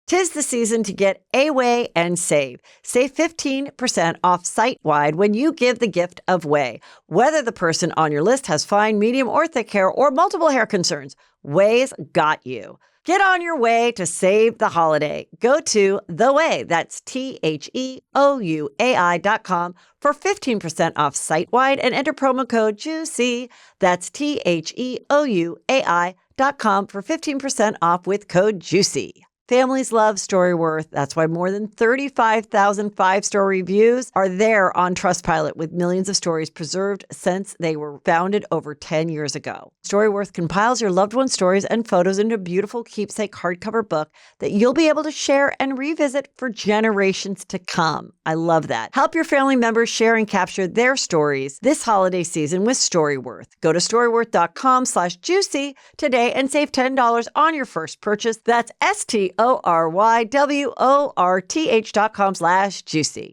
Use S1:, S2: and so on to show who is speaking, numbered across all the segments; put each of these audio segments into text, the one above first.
S1: 'Tis the season to get away and save. Save 15% off site-wide when you give the gift of Way. Whether the person on your list has fine, medium, or thick hair or multiple hair concerns, Way's got you. Get on your way to save the holiday. Go to The Way, that's TheOuai.com for 15% off site-wide and enter promo code JUICY. That's TheOuai.com for 15% off with code JUICY. Families love StoryWorth. That's why more than 35,000 five-star reviews are there on Trustpilot, with millions of stories preserved since they were founded over 10 years ago. StoryWorth compiles your loved one's stories and photos into a beautiful keepsake hardcover book that you'll be able to share and revisit for generations to come. I love that. Help your family members share and capture their stories this holiday season with StoryWorth. Go to storyworth.com/juicy today and save $10 on your first purchase. That's StoryWorth.com/juicy.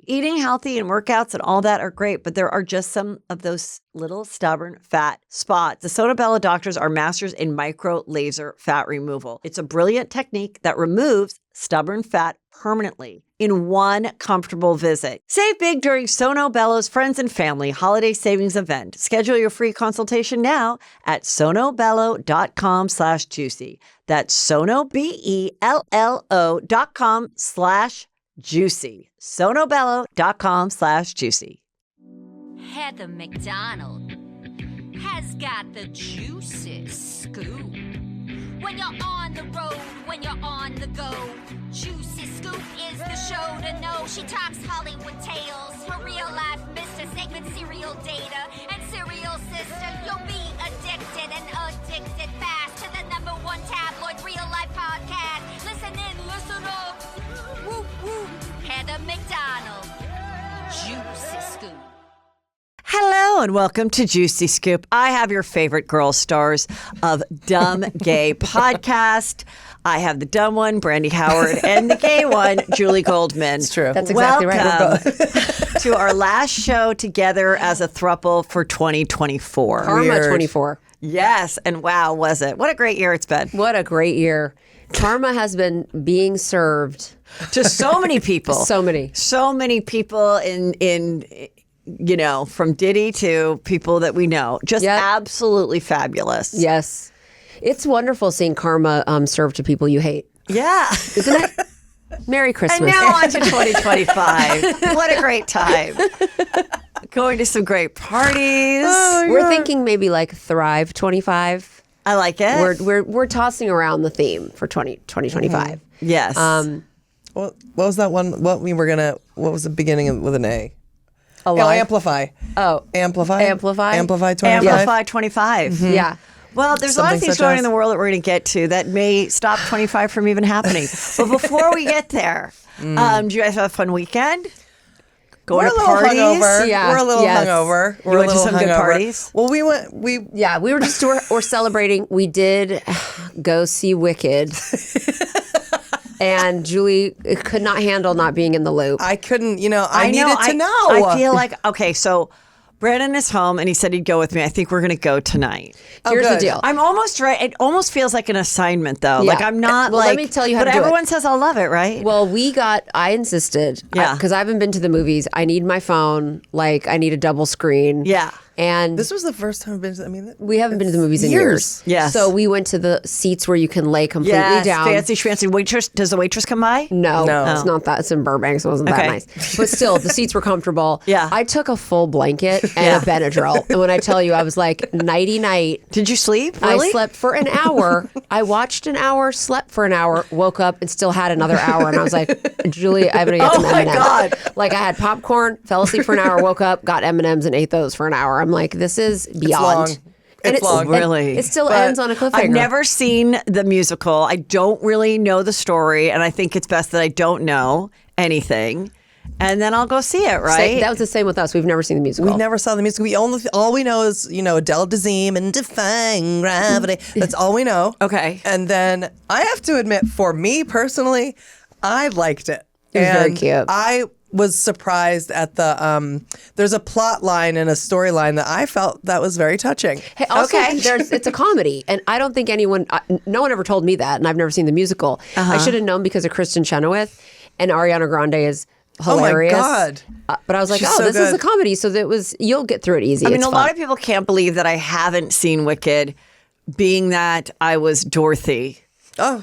S1: Eating healthy and workouts and all that are great, but there are just some of those little stubborn fat spots. The Sono Bello doctors are masters in micro laser fat removal. It's a brilliant technique that removes stubborn fat permanently in one comfortable visit. Save big during Sono Bello's Friends and Family Holiday Savings Event. Schedule your free consultation now at sonobello.com/juicy. That's sonobello.com/juicy. sonobello.com/juicy.
S2: Heather McDonald has got the juiciest scoop. When you're on the road, when you're on the go, Juicy Scoop is the show to know. She talks Hollywood tales, her real life Mr. Segment serial data and serial sister. You'll be addicted and addicted fast to the #1 tabloid real life podcast. Listen in, listen up. Woo woo. Heather McDonald, Juicy Scoop.
S1: Hello and welcome to Juicy Scoop. I have your favorite girl stars of Dumb Gay Podcast. I have the dumb one, Brandy Howard, and the gay one, Julie Goldman.
S3: It's true.
S4: That's exactly right. We're
S1: both. To our last show together as a throuple for 2024.
S4: Karma 24.
S1: Yes, and wow, was it? What a great year it's been.
S4: What a great year. Karma has been being served
S1: To so many people.
S4: So many
S1: people in you know, from Diddy to people that we know. Just absolutely fabulous.
S4: Yes. It's wonderful seeing karma served to people you hate.
S1: Yeah.
S4: Isn't it? Merry Christmas.
S1: And now on to 2025. What a great time. Going to some great parties.
S4: We're thinking maybe like Thrive 25.
S1: I like it.
S4: We're tossing around the theme for 2025.
S1: Yes.
S3: What was that one? What was the beginning with an A?
S4: Alive.
S3: Amplify.
S4: Oh.
S3: Amplify 25.
S1: Amplify 25.
S4: Mm-hmm. Yeah.
S1: Well, there's a lot of things going in the world that we're going to get to that may stop 25 from even happening. But before we get there, do you guys have a fun weekend? Going to parties?
S3: Hungover.
S4: Yeah.
S3: We're a little hungover.
S1: You went to some good parties?
S3: Well, we were
S4: we're celebrating. We did go see Wicked. And Julie could not handle not being in the loop.
S3: I couldn't, I needed to know.
S1: I feel like, okay, so Brandon is home and he said he'd go with me. I think we're going to go tonight.
S4: Here's the deal.
S1: I'm almost right. It almost feels like an assignment though.
S4: Yeah.
S1: Like I'm not
S4: well, let me tell you how to do it.
S1: But everyone says I'll love it, right?
S4: Well, I insisted.
S1: Yeah.
S4: Because I haven't been to the movies. I need my phone. Like, I need a double screen.
S1: Yeah.
S4: And
S3: this was the first time I've been to,
S4: we haven't been to the movies in years.
S1: Yes.
S4: So we went to the seats where you can lay completely down.
S1: Fancy schmancy. Waitress, does the waitress come by?
S4: No, it's not that. It's in Burbank, so it wasn't that nice. But still, the seats were comfortable.
S1: Yeah.
S4: I took a full blanket and a Benadryl. And when I tell you, I was like, nighty night.
S1: Did you sleep? Really?
S4: I slept for an hour. I watched an hour, slept for an hour, woke up and still had another hour. And I was like, Julie, I'm going to get some M&Ms.
S1: Oh my God.
S4: Like I had popcorn, fell asleep for an hour, woke up, got M&Ms and ate those for an hour. I'm like, this is beyond.
S3: It's long.
S1: Really?
S4: It still ends on a cliffhanger.
S1: I've never seen the musical. I don't really know the story, and I think it's best that I don't know anything. And then I'll go see it, right?
S4: That was the same with us. We've never seen the musical.
S3: We never saw the musical. All we know is, Adele Dazeem and Defying Gravity. That's all we know.
S1: Okay.
S3: And then I have to admit, for me personally, I liked it.
S4: It was very cute.
S3: was surprised at the there's a plot line and a storyline that I felt that was very touching.
S4: Hey, also, it's a comedy, and I don't think no one ever told me that, and I've never seen the musical. I should have known because of Kristen Chenoweth, and Ariana Grande is hilarious.
S3: Oh my God.
S4: But I was like,
S3: She's
S4: oh,
S3: so
S4: this is
S3: good.
S4: a comedy, so you'll get through it easy.
S1: I mean,
S4: It's
S1: a
S4: fun.
S1: lot of people can't believe that I haven't seen Wicked, being that I was Dorothy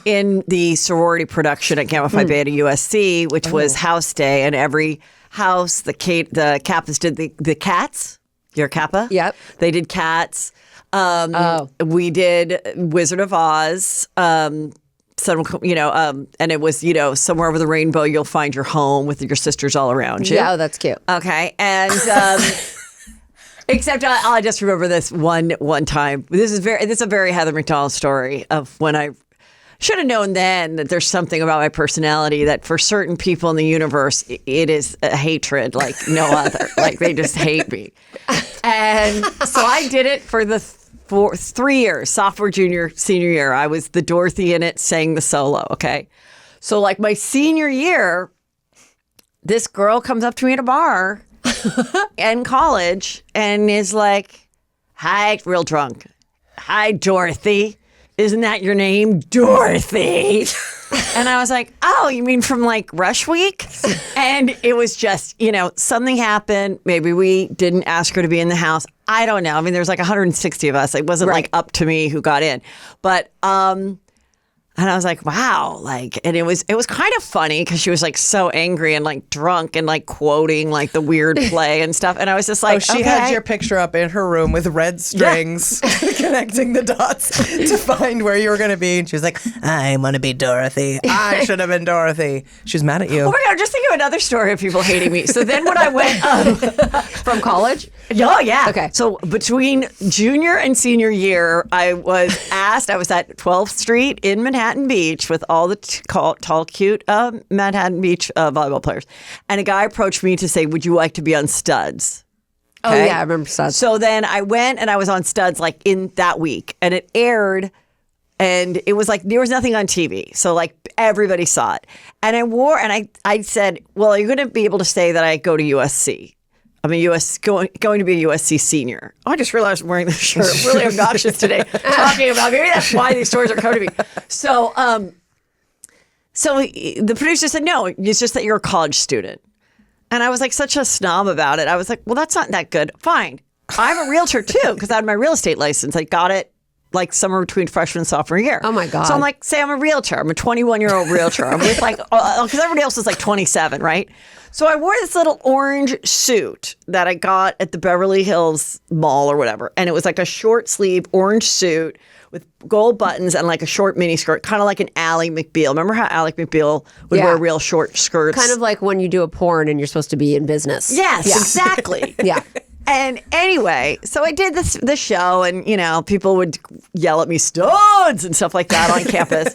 S1: in the sorority production at Gamma Phi Beta USC, which was House Day, and every house, the Kappas did the Cats. You're a Kappa?
S4: Yep.
S1: They did Cats. We did Wizard of Oz. And it was, somewhere over the rainbow, you'll find your home with your sisters all around you.
S4: Yeah, oh, that's cute.
S1: Okay. And except I just remember this one time. This is a very Heather McDonald story of when I should have known then that there's something about my personality that for certain people in the universe, it is a hatred like no other. Like they just hate me. And so I did it for 3 years, sophomore, junior, senior year. I was the Dorothy in it, sang the solo. Okay. So like my senior year, this girl comes up to me at a bar in college and is like, hi, real drunk. Hi, Dorothy. Isn't that your name? Dorothy. And I was like, oh, you mean from like Rush Week? And it was just, something happened. Maybe we didn't ask her to be in the house. I don't know. I mean, there's like 160 of us. It wasn't like up to me who got in. But, and I was like, wow, and it was kind of funny because she was like so angry and like drunk and like quoting like the weird play and stuff. And I was just like,
S3: she had your picture up in her room with red strings connecting the dots to find where you were going to be. And she was like, I want to be Dorothy. I should have been Dorothy. She's mad at you.
S1: Oh my God, just think of another story of people hating me. So then when I went
S4: From college?
S1: Oh, yeah.
S4: Okay.
S1: So between junior and senior year, I was asked, I was at 12th Street in Manhattan Beach with all the tall, cute Manhattan Beach volleyball players. And a guy approached me to say, would you like to be on Studs? Okay?
S4: Oh, yeah, I remember Studs.
S1: So then I went and I was on Studs like in that week. And it aired and it was like there was nothing on TV. So like everybody saw it. And I said, well, are you going to be able to say that I go to USC? I'm going to be a USC senior. Oh, I just realized I'm wearing this shirt. I'm really obnoxious today. Talking about maybe that's why these stories are coming to me. So, so the producer said, no, it's just that you're a college student. And I was like such a snob about it. I was like, well, that's not that good. Fine. I'm a realtor too because I had my real estate license. I got it like somewhere between freshman and sophomore year.
S4: Oh my God.
S1: So I'm like, say I'm a realtor. I'm a 21-year-old realtor. I'm with like, because everybody else is like 27, right? So I wore this little orange suit that I got at the Beverly Hills Mall or whatever. And it was like a short sleeve orange suit with gold buttons and like a short mini skirt, kind of like an Ally McBeal. Remember how Ally McBeal would wear real short skirts?
S4: Kind of like when you do a porn and you're supposed to be in business.
S1: Yes, exactly.
S4: Yeah.
S1: And anyway, so I did the show and, people would yell at me, Studs, and stuff like that on campus.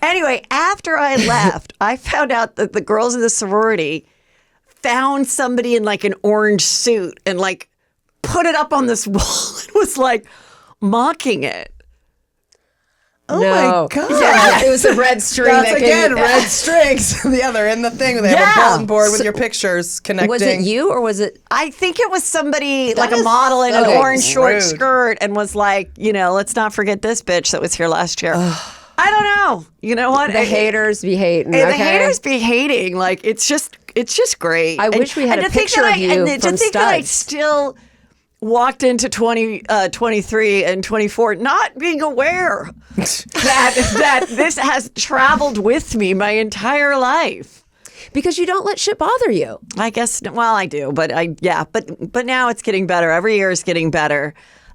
S1: Anyway, after I left, I found out that the girls in the sorority found somebody in like an orange suit and like put it up on this wall and was like mocking it.
S3: Oh
S4: No.
S3: my God.
S4: Yeah, it was a red string.
S3: That's
S4: that
S3: again red strings. The other in the thing. They have a bulletin board with your pictures connecting.
S4: Was it you or was it?
S1: I think it was somebody like a
S3: is
S1: model in an
S3: so
S1: orange short
S3: rude.
S1: skirt and was like, let's not forget this bitch that was here last year. I don't know. You know what?
S4: The haters be hating.
S1: The
S4: Okay?
S1: haters be hating. Like it's just great.
S4: I wish we had a picture of you
S1: and
S4: from
S1: to think that I
S4: Studs.
S1: still walked into 23 and 24 not being aware that this has traveled with me my entire life.
S4: Because you don't let shit bother you.
S1: I guess, well, I do, but but now it's getting better. Every year is getting better.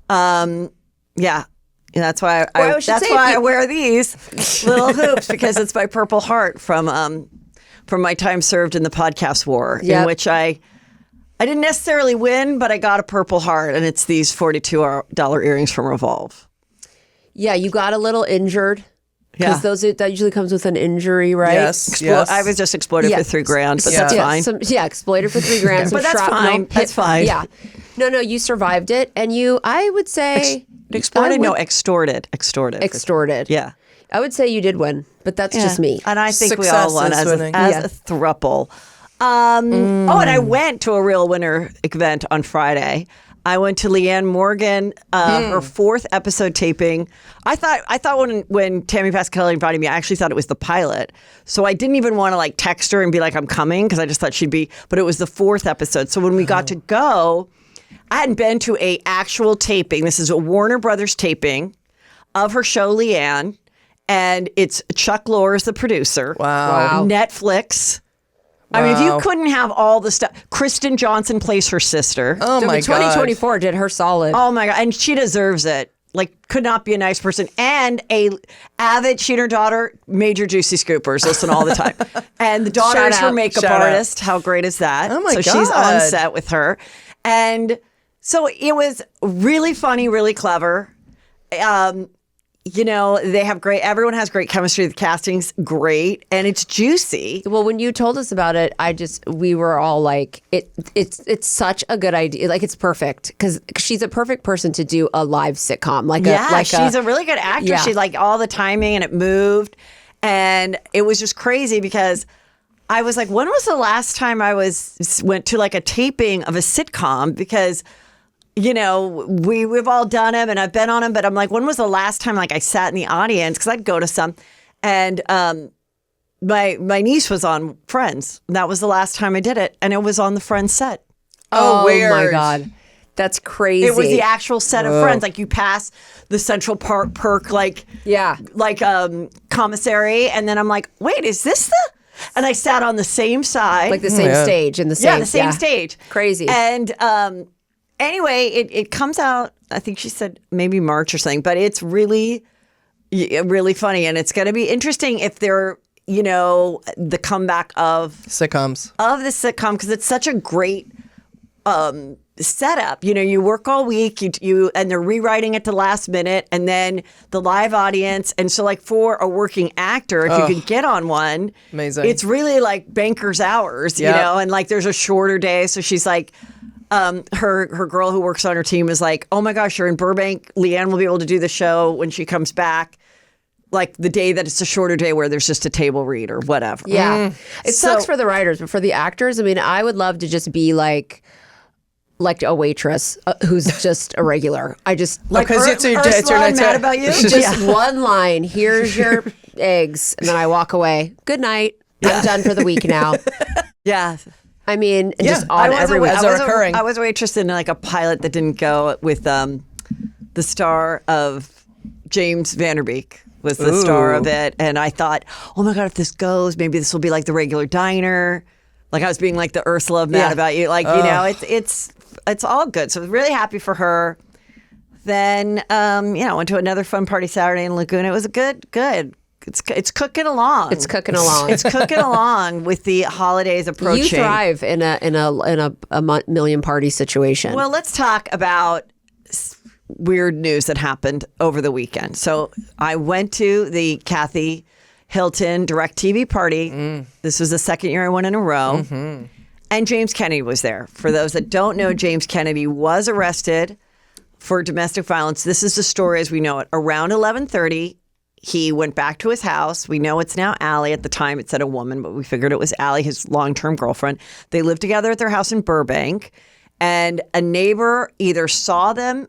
S1: Yeah. That's why I wear these little hoops because it's my Purple Heart from my time served in the podcast war, in which I didn't necessarily win, but I got a Purple Heart, and it's these $42 earrings from Revolve.
S4: Yeah, you got a little injured. Because that usually comes with an injury, right?
S3: Yes.
S1: I was just exploited for $3,000, but that's fine.
S4: Exploited for $3,000.
S1: But that's fine. That's fine.
S4: Yeah. No, you survived it, and I would say
S1: extorted. No, extorted.
S4: Extorted.
S1: Yeah.
S4: I would say you did win, but that's just me.
S1: And I think we
S3: Success
S1: all won
S3: is
S1: as
S3: winning.
S1: a throuple. Oh, and I went to a Real Winner event on Friday. I went to Leanne Morgan, her 4th episode taping. I thought when Tammy Pascali invited me, I actually thought it was the pilot. So I didn't even want to like text her and be like, I'm coming, because I just thought she'd be, but it was the 4th episode. So when we got to go, I hadn't been to a actual taping. This is a Warner Brothers taping of her show, Leanne. And it's Chuck Lorre is the producer.
S3: Wow.
S1: Netflix. I mean, if you couldn't have all the stuff. Kristen Johnson plays her sister.
S3: Oh my God.
S4: 2024 did her solid.
S1: Oh my God. And she deserves it. Like, could not be a nice person. And a avid, she and her daughter, major Juicy Scoopers, listen all the time. And the daughter
S4: Shout
S1: is her
S4: out.
S1: makeup
S3: Shout out.
S1: artist. How great is that?
S3: Oh my
S1: So she's on
S3: God.
S1: set with her. And so it was really funny, really clever. You know, everyone has great chemistry. The casting's great, and it's juicy.
S4: Well, when you told us about it, we were all like, it's such a good idea. Like, it's perfect because she's a perfect person to do a live sitcom.
S1: She's a really good actress.
S4: Yeah.
S1: She's like all the timing, and it moved, and it was just crazy because I was like, when was the last time I went to like a taping of a sitcom? Because you know, we've all done them and I've been on them, but I'm like, when was the last time like I sat in the audience? Because I'd go to some, and my niece was on Friends. That was the last time I did it, and it was on the Friends set.
S3: Oh, weird.
S4: my God. That's crazy.
S1: It was the actual set of Friends. Like you pass the Central Park perk, like commissary, and then I'm like, wait, is this the? And I sat on the same side,
S4: like the same stage in the same.
S1: the same stage.
S4: Crazy.
S1: And anyway, it comes out, I think she said maybe March or something, but it's really, really funny. And it's going to be interesting if they're, you know, the comeback of the sitcom, because it's such a great setup. You know, you work all week, and they're rewriting it the last minute, and then the live audience. And so like for a working actor, if you could get on one,
S3: amazing.
S1: It's really like banker's hours, you know, and like there's a shorter day. So she's like, her girl who works on her team is like, oh my gosh, you're in Burbank. Leanne will be able to do the show when she comes back. Like the day that it's a shorter day where there's just a table read or whatever.
S4: Yeah. It sucks for the writers, but for the actors, I mean, I would love to just be like a waitress who's just a regular. I just
S3: because it's your
S1: Ursula,
S3: next
S1: mad about you.
S4: just one line. Here's your eggs, and then I walk away. Good night. I'm done for the week now.
S1: Yeah.
S4: I mean, just on
S3: I was
S4: everywhere.
S1: I was a waitress in like a pilot that didn't go with the star of James Vanderbeek was the star of it. And I thought, oh my God, if this goes, maybe this will be like the regular diner. Like I was being like the Ursula of Mad About You. Like, you know, it's all good. So I was really happy for her. Then, went to another fun party Saturday in Laguna. It was a good. It's cooking along.
S4: It's cooking along.
S1: It's cooking along with the holidays approaching.
S4: You thrive in a million party situation.
S1: Well, let's talk about weird news that happened over the weekend. So I went to the Kathy Hilton DirecTV party. This was the second year I went in a row. Mm-hmm. And James Kennedy was there. For those that don't know, James Kennedy was arrested for domestic violence. This is the story as we know it. Around 11:30, he went back to his house. We know it's now Allie. At the time, it said a woman, but we figured it was Allie, his long-term girlfriend. They lived together at their house in Burbank. And a neighbor either saw them,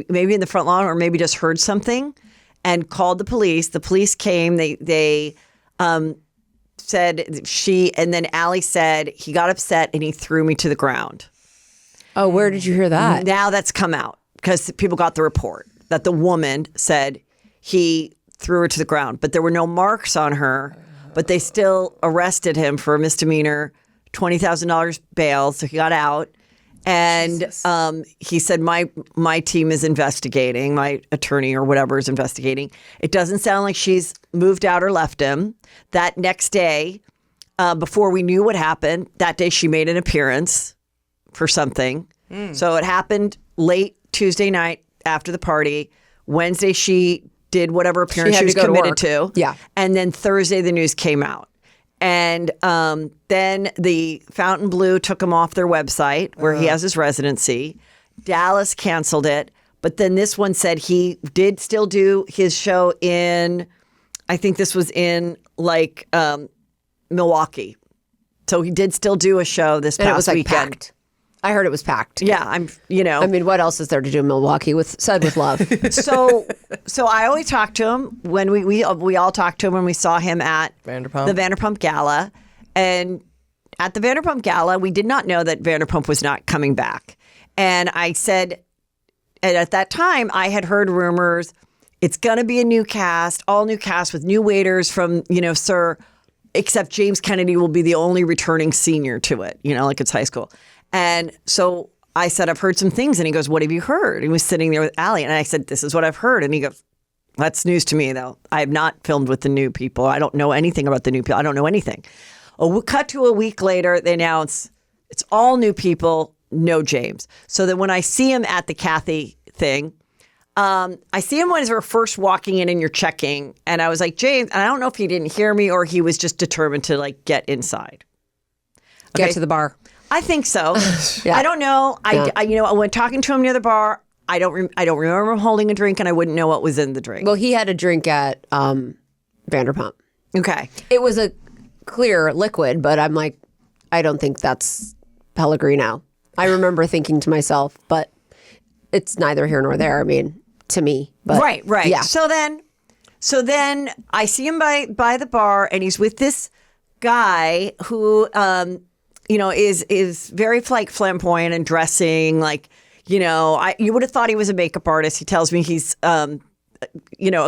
S1: maybe in the front lawn, or maybe just heard something and called the police. The police came. They said and then Allie said, he got upset and he threw me to the ground.
S4: Oh, where did you hear that?
S1: Now that's come out because people got the report that the woman said he threw her to the ground, but there were no marks on her, but they still arrested him for a misdemeanor, $20,000 bail. So he got out. And he said, my team is investigating, my attorney or whatever is investigating. It doesn't sound like she's moved out or left him. That next day, before we knew what happened, that day she made an appearance for something. So it happened late Tuesday night after the party. Wednesday, she did whatever appearance she was committed to.
S4: Yeah.
S1: And then Thursday, the news came out. And then the Fontainebleau took him off their website where he has his residency. Dallas canceled it. But then this one said he did still do his show in, I think this was in like Milwaukee. So he did still do a show this
S4: And
S1: past
S4: it was like
S1: weekend.
S4: packed. I heard it was packed.
S1: Yeah,
S4: I mean, what else is there to do in Milwaukee said with love?
S1: So I always talk to him when we all talked to him when we saw him at
S3: Vanderpump.
S1: the Vanderpump Gala. And at the Vanderpump Gala, we did not know that Vanderpump was not coming back. And I said, and at that time, I had heard rumors, it's going to be a new cast, all new cast with new waiters from, Sir, except James Kennedy will be the only returning senior to it, like it's high school. And so I said, I've heard some things. And he goes, what have you heard? He was sitting there with Allie. And I said, this is what I've heard. And he goes, that's news to me, though. I have not filmed with the new people. I don't know anything about the new people. I don't know anything. Cut to a week later, they announce it's all new people, no James. So that when I see him at the Kathy thing, I see him when we're first walking in and you're checking. And I was like, James, and I don't know if he didn't hear me or he was just determined to like get inside.
S4: Get to the bar.
S1: I think so.
S4: Yeah.
S1: I don't know.
S4: Yeah.
S1: I went talking to him near the bar. I don't remember him holding a drink, and I wouldn't know what was in the drink.
S4: Well, he had a drink at Vanderpump.
S1: Okay.
S4: It was a clear liquid, but I'm like, I don't think that's Pellegrino. I remember thinking to myself, but it's neither here nor there. I mean, to me. But
S1: Right.
S4: Yeah.
S1: So then I see him by the bar, and he's with this guy who is very like flamboyant and dressing like, you would have thought he was a makeup artist. He tells me he's, a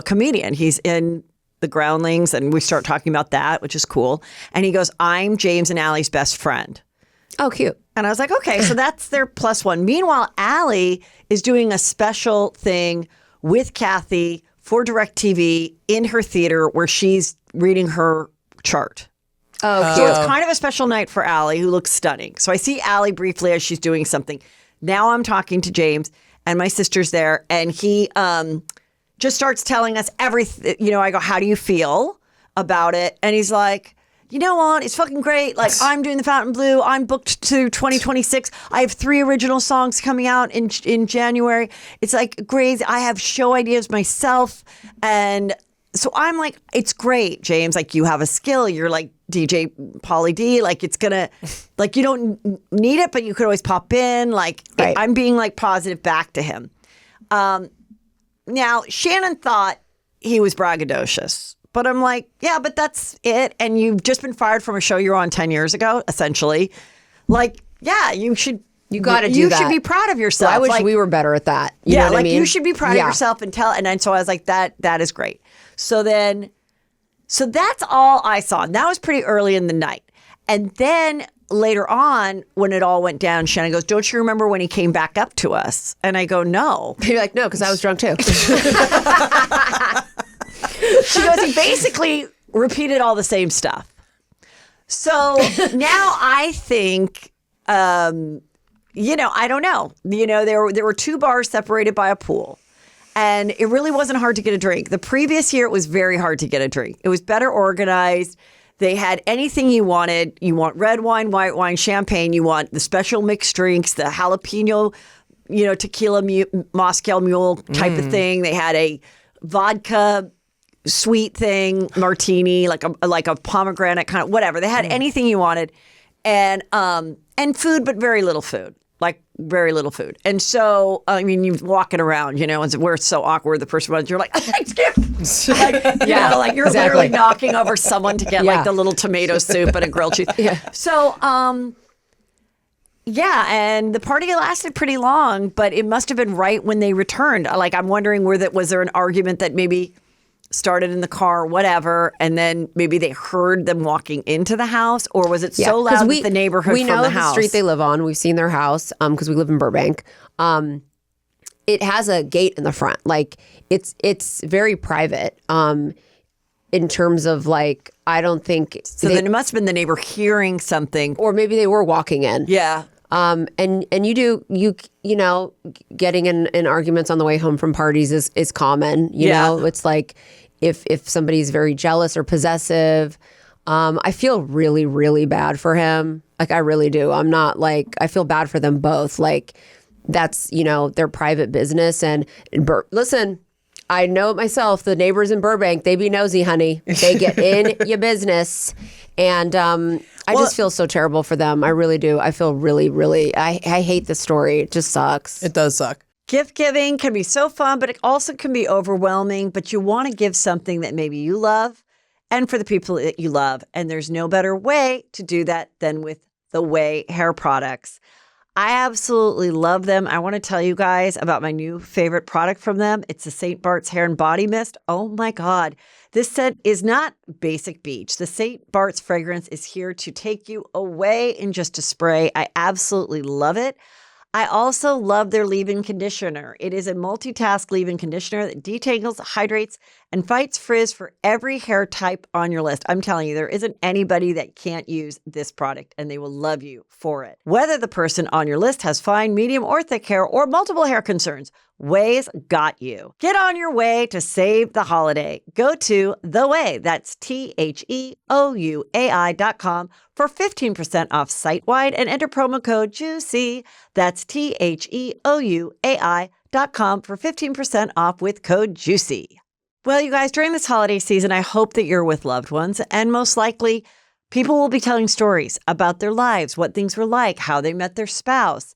S1: comedian. He's in the Groundlings, and we start talking about that, which is cool. And he goes, I'm James and Allie's best friend.
S4: Oh, cute.
S1: And I was like, okay, so that's their plus one. Meanwhile, Allie is doing a special thing with Kathy for DirecTV in her theater where she's reading her chart.
S4: Oh,
S1: So
S4: cute.
S1: it's kind of a special night for Allie, who looks stunning. So I see Allie briefly as she's doing something. Now I'm talking to James, and my sister's there, and he just starts telling us everything. I go, how do you feel about it? And he's like, you know what? It's fucking great. Like, I'm doing the Fountain Blue. I'm booked to 2026. I have 3 original songs coming out in January. It's like crazy. I have show ideas myself. And so I'm like, it's great, James. Like, you have a skill. You're like DJ Pauly D. Like, it's going to, like, you don't need it, but you could always pop in. Like,
S4: Right.
S1: I'm being like positive back to him. Now, Shannon thought he was braggadocious. But I'm like, yeah, but that's it. And you've just been fired from a show you were on 10 years ago, essentially. Like, yeah, you should.
S4: You got to do
S1: You
S4: that.
S1: should be proud of yourself.
S4: I wish
S1: like,
S4: we were better at that. You know what I mean?
S1: you should be proud
S4: Yeah.
S1: of yourself and tell. And then so I was like, that is great. So that's all I saw. And that was pretty early in the night. And then later on, when it all went down, Shannon goes, don't you remember when he came back up to us? And I go, no.
S4: You're like, no, because I was drunk too.
S1: She goes, he basically repeated all the same stuff. So now I think, I don't know. There were 2 bars separated by a pool. And it really wasn't hard to get a drink. The previous year, it was very hard to get a drink. It was better organized. They had anything you wanted. You want red wine, white wine, champagne. You want the special mixed drinks, the jalapeno, tequila, Moscow Mule type of thing. They had a vodka sweet thing, martini, like a pomegranate kind of whatever. They had anything you wanted, and food, but very little food. Like very little food. And so, you're walking around, and where it's so awkward, the person runs, you're like, excuse me. Like you're literally knocking over someone to get like the little tomato soup and a grilled cheese.
S4: Yeah.
S1: So, and the party lasted pretty long, but it must have been right when they returned. Like, I'm wondering was there an argument that maybe started in the car or whatever, and then maybe they heard them walking into the house, or was it so loud that the neighborhood
S4: we
S1: from
S4: know
S1: the house?
S4: street they live on. We've seen their house because we live in Burbank. It has a gate in the front. Like it's very private in terms of like, I don't think.
S1: So then it must have been the neighbor hearing something.
S4: Or maybe they were walking in.
S1: Yeah.
S4: And getting in arguments on the way home from parties is common. You know, it's like if somebody's very jealous or possessive, I feel really, really bad for him. Like I really do. I'm not like, I feel bad for them both. Like that's, their private business. And listen, I know it myself. The neighbors in Burbank, they be nosy, honey. They get in your business. And I I just feel so terrible for them. I really do. I feel really, really, I hate this story. It just sucks.
S3: It does suck.
S1: Gift giving can be so fun, but it also can be overwhelming. But you want to give something that maybe you love and for the people that you love. And there's no better way to do that than with the Way hair products. I absolutely love them. I want to tell you guys about my new favorite product from them. It's the St. Bart's Hair and Body Mist. Oh my God. This scent is not basic beach. The St. Bart's fragrance is here to take you away in just a spray. I absolutely love it. I also love their leave-in conditioner. It is a multitask leave-in conditioner that detangles, hydrates, and fights frizz for every hair type on your list. I'm telling you, there isn't anybody that can't use this product, and they will love you for it. Whether the person on your list has fine, medium, or thick hair, or multiple hair concerns, Way's got you. Get on your way to save the holiday. Go to The Way, that's TheOuai.com for 15% off site-wide and enter promo code JUICY. That's TheOuai.com for 15% off with code JUICY. Well, you guys, during this holiday season, I hope that you're with loved ones, and most likely, people will be telling stories about their lives, what things were like, how they met their spouse.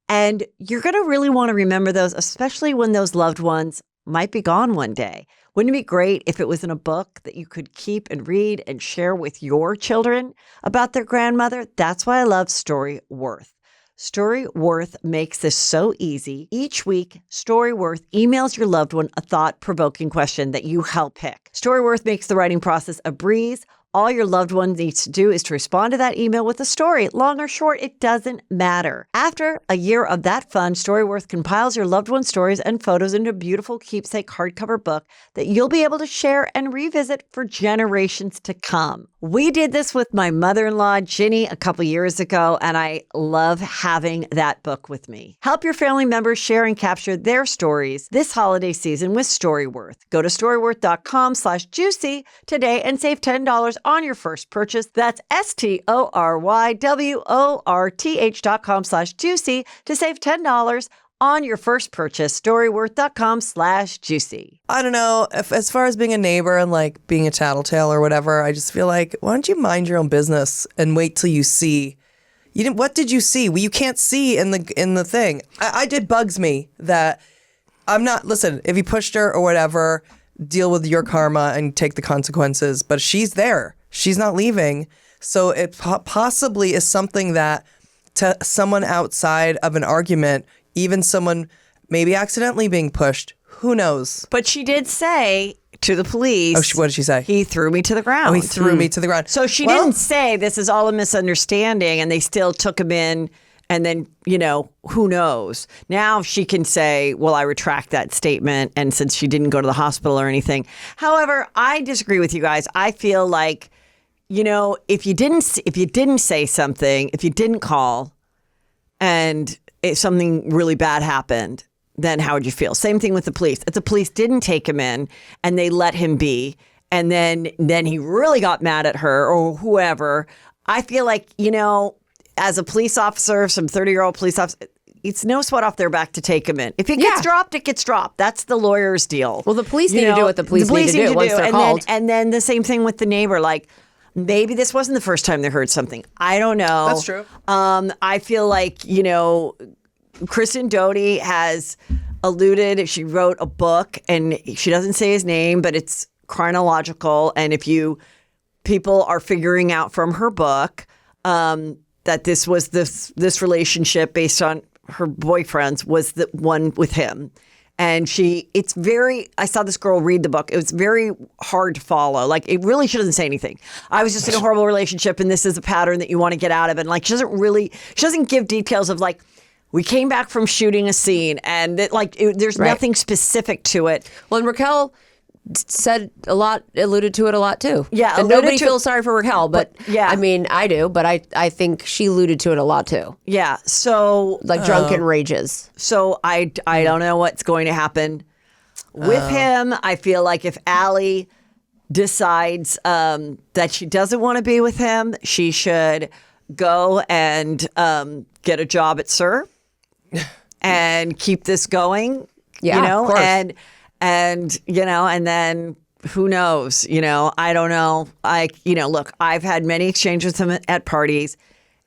S1: And you're going to really want to remember those, especially when those loved ones might be gone one day. Wouldn't it be great if it was in a book that you could keep and read and share with your children about their grandmother? That's why I love Storyworth. Storyworth makes this so easy. Each week, Storyworth emails your loved one a thought-provoking question that you help pick. Storyworth makes the writing process a breeze. All your loved one needs to do is to respond to that email with a story. Long or short, it doesn't matter. After a year of that fun, Storyworth compiles your loved one's stories and photos into a beautiful keepsake hardcover book that you'll be able to share and revisit for generations to come. We did this with my mother-in-law, Ginny, a couple years ago, and I love having that book with me. Help your family members share and capture their stories this holiday season with Storyworth. Go to storyworth.com/juicy today and save $10 on your first purchase. That's STORYWORTH.com/juicy to save $10 on your first purchase. Storyworth.com/juicy.
S3: I don't know, as far as being a neighbor and like being a tattletale or whatever, I just feel like, why don't you mind your own business and wait till you see? What did you see? Well, you can't see in the thing. I did bugs me that I'm not, listen, if you pushed her or whatever, deal with your karma and take the consequences, but she's there. She's not leaving. So it possibly is something that to someone outside of an argument, even someone maybe accidentally being pushed, who knows?
S1: But she did say to the police.
S3: Oh, what did she say?
S1: He threw me to the ground.
S3: Oh, he threw me to the ground.
S1: So she didn't say this is all a misunderstanding and they still took him in and then, who knows? Now she can say, well, I retract that statement. And since she didn't go to the hospital or anything. However, I disagree with you guys. I feel like, if you didn't say something, if you didn't call and if something really bad happened, then how would you feel? Same thing with the police. If the police didn't take him in and they let him be, and then he really got mad at her or whoever, I feel like, as a police officer, some 30-year-old police officer, it's no sweat off their back to take him in. If it gets dropped, it gets dropped. That's the lawyer's deal.
S4: Well, the police need to do what the police need to do once they're called.
S1: And then the same thing with the neighbor. Like, maybe this wasn't the first time they heard something. I don't know.
S3: That's true.
S1: I feel like, Kristen Doty has alluded, she wrote a book and she doesn't say his name, but it's chronological. And if people are figuring out from her book that this was this relationship based on her boyfriend's was the one with him. And I saw this girl read the book. It was very hard to follow. Like, it really, she doesn't say anything. I was just in a horrible relationship and this is a pattern that you want to get out of. And like, she doesn't give details of like, we came back from shooting a scene and there's nothing specific to it.
S4: Well, and Raquel said a lot, alluded to it a lot too.
S1: Yeah.
S4: And nobody feels sorry for Raquel, but
S1: yeah.
S4: I mean, I do, but I think she alluded to it a lot too.
S1: Yeah. So
S4: like drunken rages.
S1: So I don't know what's going to happen with him. I feel like if Allie decides that she doesn't want to be with him, she should go and get a job at SUR and keep this going.
S4: Yeah, of course.
S1: and then who knows? I don't know. Look, I've had many exchanges with him at parties,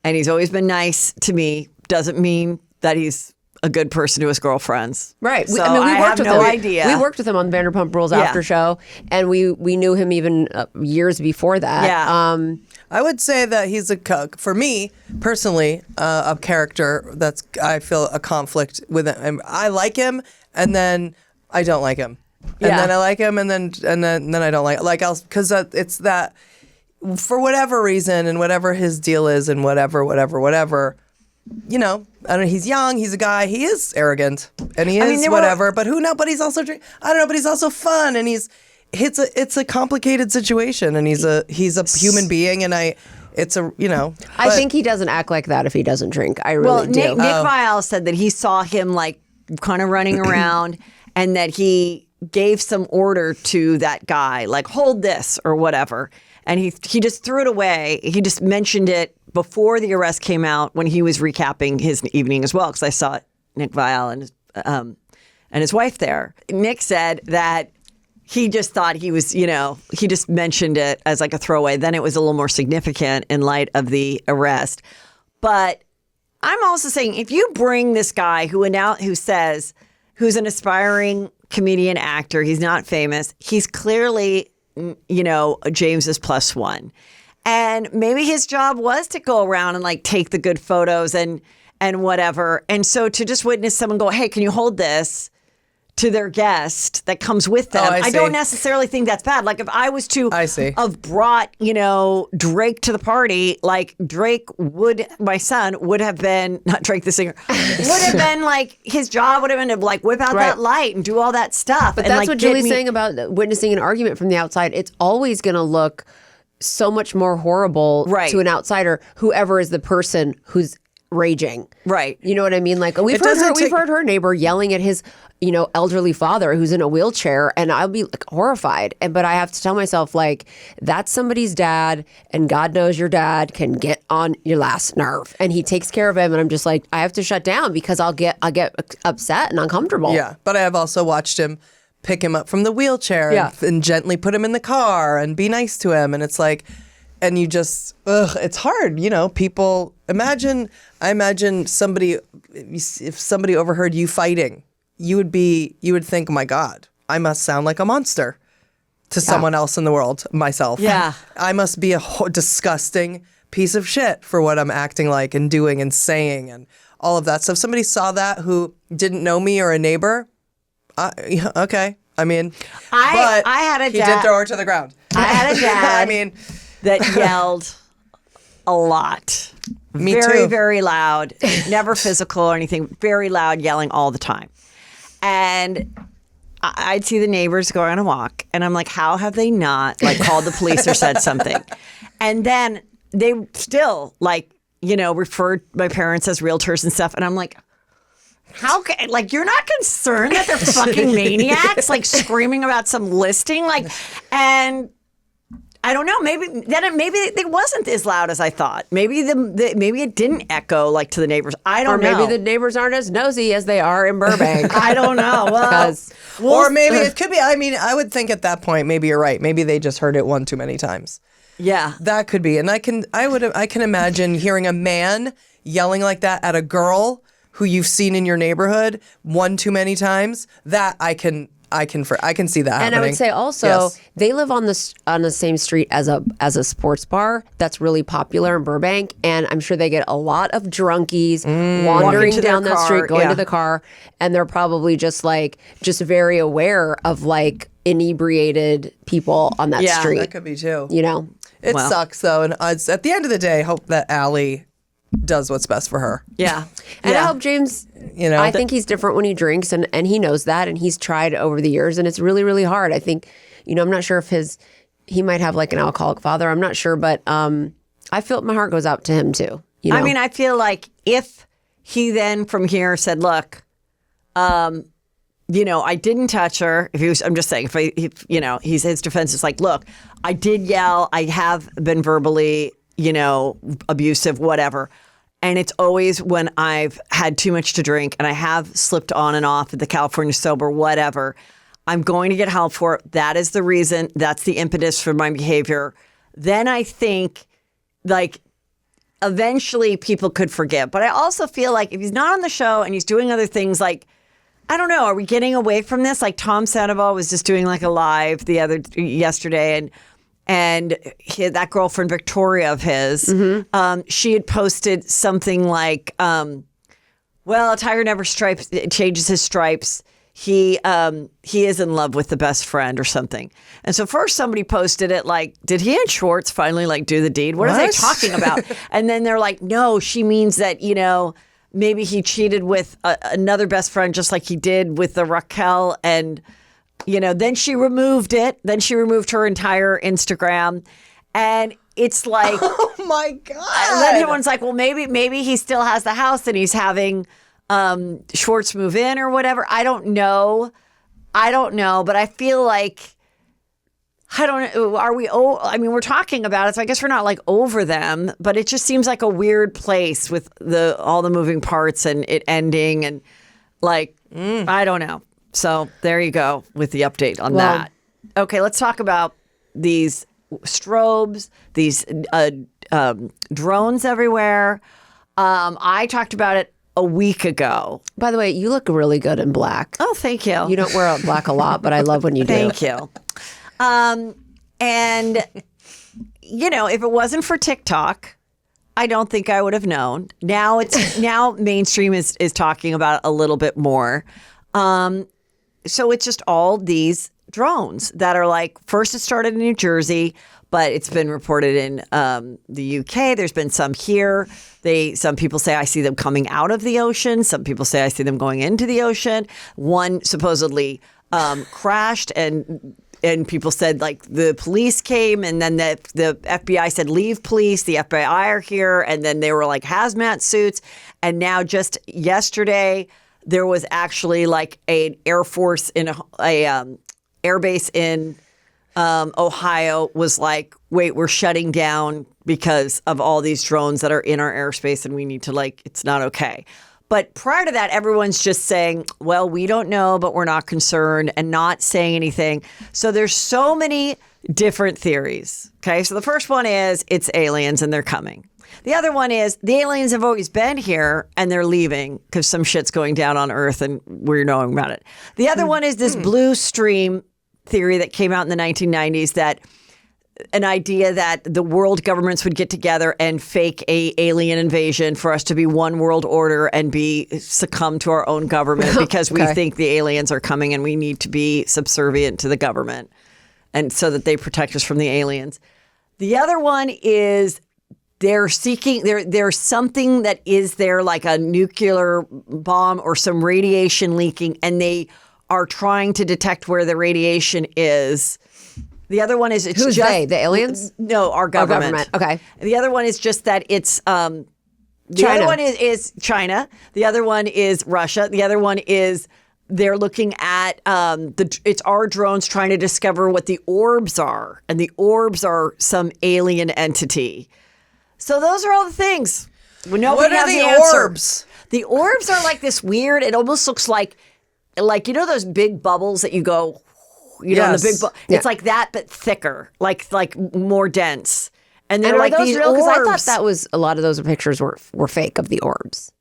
S1: and he's always been nice to me. Doesn't mean that he's a good person to his girlfriends.
S4: Right.
S1: So
S4: we
S1: I
S4: worked
S1: have
S4: with
S1: no
S4: him.
S1: idea.
S4: We worked with him on Vanderpump Rules
S1: Yeah.
S4: after show, and we knew him even years before that.
S1: Yeah.
S3: I would say that he's for me personally, a character that's I feel a conflict with him. I like him, and then I don't like him, and
S1: Yeah.
S3: then I like him, and then I don't like because it's that for whatever reason and whatever his deal is and whatever. I don't know. He's young. He's a guy. He is arrogant, and he is whatever. But who knows? But he's also I don't know. But he's also fun, and it's a complicated situation, and he's a human being, and I
S4: think he doesn't act like that if he doesn't drink. I really
S1: Well,
S4: do.
S1: Nick Viall said that he saw him like kind of running around and that he gave some order to that guy, like hold this or whatever. And he just threw it away. He just mentioned it before the arrest came out when he was recapping his evening as well, because I saw Nick Viall and his wife there. Nick said that he just thought he was, he just mentioned it as like a throwaway. Then it was a little more significant in light of the arrest. But I'm also saying, if you bring this guy who's an aspiring comedian actor, he's not famous, he's clearly, James's plus one. And maybe his job was to go around and like take the good photos and whatever. And so to just witness someone go, hey, can you hold this? To their guest that comes with them. I don't necessarily think that's bad. Like if I was to have brought, Drake to the party, like my son would have been, not Drake the singer, would have been like, his job would have been to like whip out that light and do all that stuff.
S4: But
S1: and
S4: that's
S1: like
S4: what Julie's saying about witnessing an argument from the outside. It's always going to look so much more horrible to an outsider, whoever is the person who's raging.
S1: Right.
S4: You know what I mean? Like we've heard her neighbor yelling at his elderly father who's in a wheelchair, and I'll be like horrified. But I have to tell myself, like, that's somebody's dad, and God knows your dad can get on your last nerve, and he takes care of him. And I'm just like, I have to shut down because I'll get upset and uncomfortable.
S3: Yeah, but I have also watched him pick him up from the wheelchair and gently put him in the car and be nice to him, and it's like, and you just, it's hard, people. I imagine somebody, if somebody overheard you fighting, you would think, oh my God, I must sound like a monster to someone else in the world, myself.
S1: Yeah.
S3: I must be a disgusting piece of shit for what I'm acting like and doing and saying and all of that. So if somebody saw that who didn't know me or a neighbor, okay. I mean,
S1: I had a dad.
S3: He did throw her to the ground.
S1: I had a dad.
S3: I mean,
S1: that yelled a lot.
S3: Me
S1: very,
S3: too.
S1: very loud. Never physical or anything. Very loud, yelling all the time. And I'd see the neighbors go on a walk, and I'm like, how have they not like called the police or said something? And then they still referred my parents as realtors and stuff. And I'm like, how can, you're not concerned that they're fucking maniacs, like screaming about some listing, and I don't know. Maybe it wasn't as loud as I thought. Maybe maybe it didn't echo to the neighbors. I don't know.
S4: Or maybe the neighbors aren't as nosy as they are in Burbank.
S1: I don't know.
S3: Or maybe it could be. I mean, I would think at that point, maybe you're right. Maybe they just heard it one too many times.
S1: Yeah,
S3: that could be. And I can imagine hearing a man yelling like that at a girl who you've seen in your neighborhood one too many times. That I can see that happening.
S4: And I would say also, they live on the same street as a sports bar that's really popular in Burbank, and I'm sure they get a lot of drunkies wandering down that street, going to the car, and they're probably just very aware of inebriated people on that street.
S3: That could be too.
S4: It
S3: sucks though, and at the end of the day, I hope that Allie does what's best for her.
S1: Yeah.
S4: And I hope James, I think he's different when he drinks, and he knows that, and he's tried over the years, and it's really, really hard. I think, I'm not sure if he might have an alcoholic father. I'm not sure, but I feel my heart goes out to him too.
S1: I mean, I feel like if he then from here said, look, I didn't touch her. I'm just saying, his defense is look, I did yell. I have been verbally, abusive, whatever. And it's always when I've had too much to drink and I have slipped on and off at the California sober, whatever. I'm going to get help for it. That is the reason. That's the impetus for my behavior. Then I think, like, eventually people could forgive. But I also feel like if he's not on the show and he's doing other things, like, I don't know, are we getting away from this? Like Tom Sandoval was just doing like a live yesterday, and that girlfriend Victoria of his, she had posted something like, well, a tiger never changes his stripes. He is in love with the best friend or something. And so first somebody posted it like, did he and Schwartz finally like do the deed? What are they talking about? And then they're like, no, she means that, maybe he cheated with another best friend just like he did with the Raquel. And, then she removed it. Then she removed her entire Instagram. And it's like,
S3: oh my God.
S1: And then everyone's like, well, maybe he still has the house and he's having Schwartz move in or whatever. I don't know, but I feel like, I don't know. Are we? We're talking about it, so I guess we're not like over them. But it just seems like a weird place with all the moving parts and it ending and like I don't know. So there you go with the update on that. Okay, let's talk about these strobes, these drones everywhere. I talked about it a week ago.
S4: By the way, you look really good in black.
S1: Oh, thank you.
S4: You don't wear black a lot, but I love when you do.
S1: Thank you. And, if it wasn't for TikTok, I don't think I would have known. Now mainstream is talking about it a little bit more. So it's just all these drones that are like, first it started in New Jersey, but it's been reported in the UK. There's been some here. Some people say I see them coming out of the ocean. Some people say I see them going into the ocean. One supposedly crashed and people said like the police came and then the FBI said leave police. The FBI are here. And then they were like hazmat suits. And now just yesterday, there was actually like an Air Force in a air base in Ohio was like, wait, we're shutting down because of all these drones that are in our airspace and we need to it's not okay. But prior to that, everyone's just saying, well, we don't know, but we're not concerned and not saying anything. So there's so many different theories. Okay, so the first one is it's aliens and they're coming. The other one is the aliens have always been here and they're leaving because some shit's going down on Earth and we're knowing about it. The other one is this blue stream theory that came out in the 1990s, that an idea that the world governments would get together and fake a alien invasion for us to be one world order and succumb to our own government because we think the aliens are coming and we need to be subservient to the government and so that they protect us from the aliens. The other one is they're seeking, there's something that is there like a nuclear bomb or some radiation leaking and they are trying to detect where the radiation is. The other one is it's
S4: Who's
S1: just
S4: they? The aliens?
S1: No, our government.
S4: Okay.
S1: The other one is just that it's the
S4: China.
S1: other one is China. The other one is Russia. The other one is they're looking at it's our drones trying to discover what the orbs are, and the orbs are some alien entity. So those are all the things. Nobody has the answer.
S3: Orbs?
S1: The orbs are like this weird. It almost looks like those big bubbles that you go. In the big it's like that, but thicker, like more dense. And they're like
S4: those
S1: these
S4: real? Because I thought
S1: orbs.
S4: that was a lot of those pictures were fake of the orbs.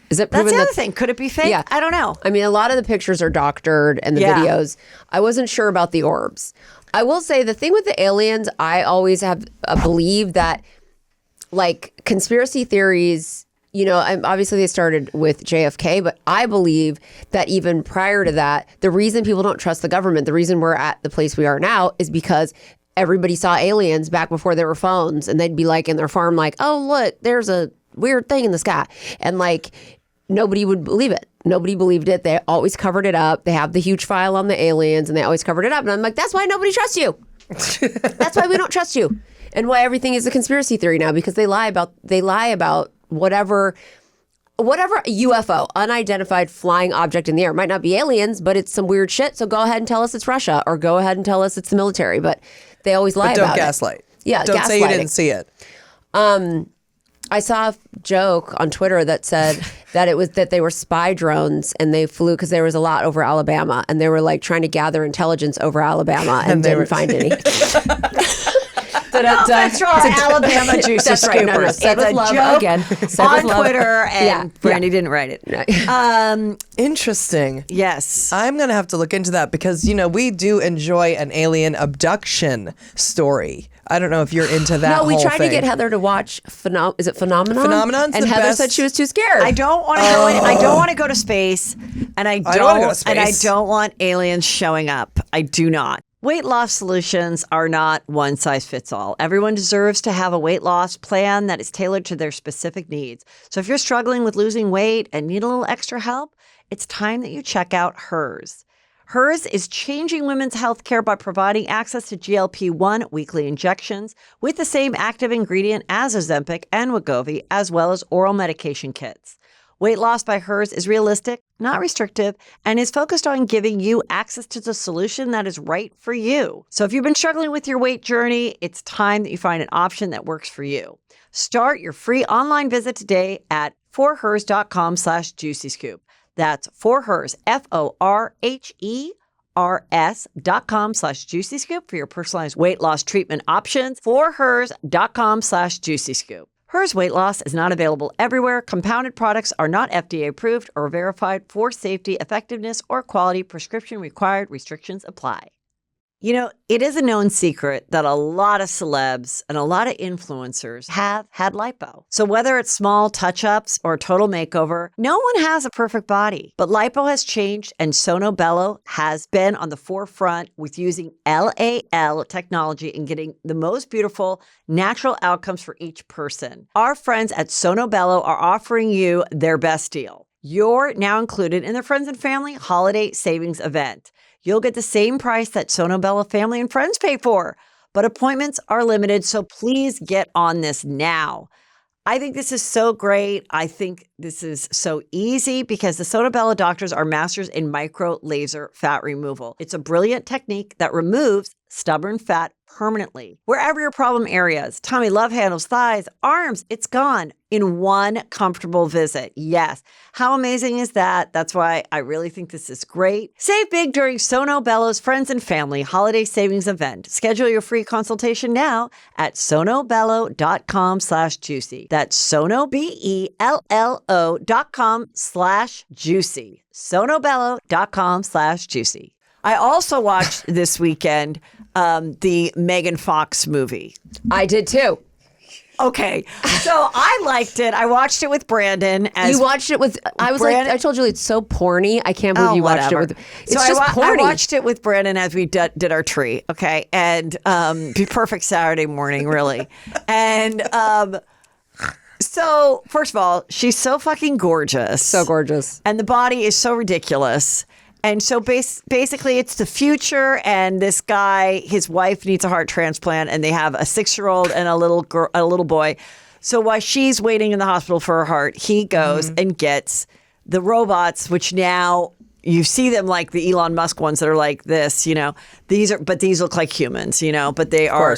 S4: Is it
S1: That's
S4: proven
S1: the other thing. Could it be fake?
S4: Yeah.
S1: I don't know.
S4: I mean, a lot of the pictures are doctored and the videos. I wasn't sure about the orbs. I will say the thing with the aliens, I always have believed that like conspiracy theories, obviously they started with JFK, but I believe that even prior to that, the reason people don't trust the government, the reason we're at the place we are now is because everybody saw aliens back before there were phones and they'd be like in their farm like, oh, look, there's a weird thing in the sky. And like nobody would believe it. Nobody believed it. They always covered it up. They have the huge file on the aliens and they always covered it up. And I'm like, that's why nobody trusts you. That's why we don't trust you. And why everything is a conspiracy theory now, because they lie about whatever UFO, unidentified flying object in the air. It might not be aliens, but it's some weird shit. So go ahead and tell us it's Russia, or go ahead and tell us it's the military. But they always lie about it.
S3: Don't gaslight.
S4: Yeah,
S3: don't say you didn't see it.
S4: I saw a joke on Twitter that said that it was that they were spy drones and they flew because there was a lot over Alabama and they were like trying to gather intelligence over Alabama and didn't find any.
S1: That's for our Alabama juicy
S4: That's right. No,
S1: scoopers.
S4: Said with
S1: It's a
S4: love
S1: joke
S4: again.
S1: on Twitter, and Brandy didn't write it.
S3: Interesting.
S1: Yes.
S3: I'm going to have to look into that because, we do enjoy an alien abduction story. I don't know if you're into that.
S4: No, we
S3: whole
S4: tried
S3: thing.
S4: to get Heather to watch is it Phenomenon?
S3: Phenomenon's
S4: and
S3: the
S4: Heather
S3: best.
S4: said she was too scared.
S1: I don't want to go in. I don't want to go to space, and I
S3: don't wanna go to
S1: don't and I
S3: space.
S1: don't want aliens showing up. I do not. Weight loss solutions are not one size fits all. Everyone deserves to have a weight loss plan that is tailored to their specific needs. So if you're struggling with losing weight and need a little extra help, it's time that you check out hers. Hers is changing women's healthcare by providing access to GLP-1 weekly injections with the same active ingredient as Ozempic and Wegovy, as well as oral medication kits. Weight loss by Hers is realistic, not restrictive, and is focused on giving you access to the solution that is right for you. So if you've been struggling with your weight journey, it's time that you find an option that works for you. Start your free online visit today at forhers.com/juicyscoop. That's forhers, forhers.com/juicyscoop for your personalized weight loss treatment options. Forhers.com/juicyscoop. Hers weight loss is not available everywhere. Compounded products are not FDA approved or verified for safety, effectiveness, or quality. Prescription required. Restrictions apply. It is a known secret that a lot of celebs and a lot of influencers have had lipo. So whether it's small touch-ups or a total makeover, no one has a perfect body. But lipo has changed, and Sono Bello has been on the forefront with using LAL technology and getting the most beautiful natural outcomes for each person. Our friends at Sono Bello are offering you their best deal. You're now included in their Friends and Family Holiday Savings Event. You'll get the same price that Sono Bello family and friends pay for, but appointments are limited, so please get on this now. I think this is so great. I think this is so easy because the Sono Bello doctors are masters in micro laser fat removal. It's a brilliant technique that removes stubborn fat permanently. Wherever your problem areas, tummy, love handles, thighs, arms, it's gone in one comfortable visit. Yes. How amazing is that? That's why I really think this is great. Save big during Sono Bello's Friends and Family Holiday Savings Event. Schedule your free consultation now at sonobello.com/juicy. That's sonobello.com/juicy. sonobello.com/juicy. I also watched this weekend the Megan Fox movie.
S4: I did too.
S1: Okay, so I liked it. I watched it with Brandon.
S4: You watched it with, I was
S1: Brandon,
S4: I told Julie it's so porny. I can't believe you watched it with, it's
S1: so
S4: just porny.
S1: I watched it with Brandon as we did our tree, okay? And be perfect Saturday morning, really. And so, first of all, she's so fucking gorgeous.
S4: So gorgeous.
S1: And the body is so ridiculous. And so basically it's the future, and this guy, his wife needs a heart transplant, and they have a 6-year-old and a little boy. So while she's waiting in the hospital for her heart, he goes and gets the robots, which now you see them like the Elon Musk ones that are like this, these look like humans, but they are,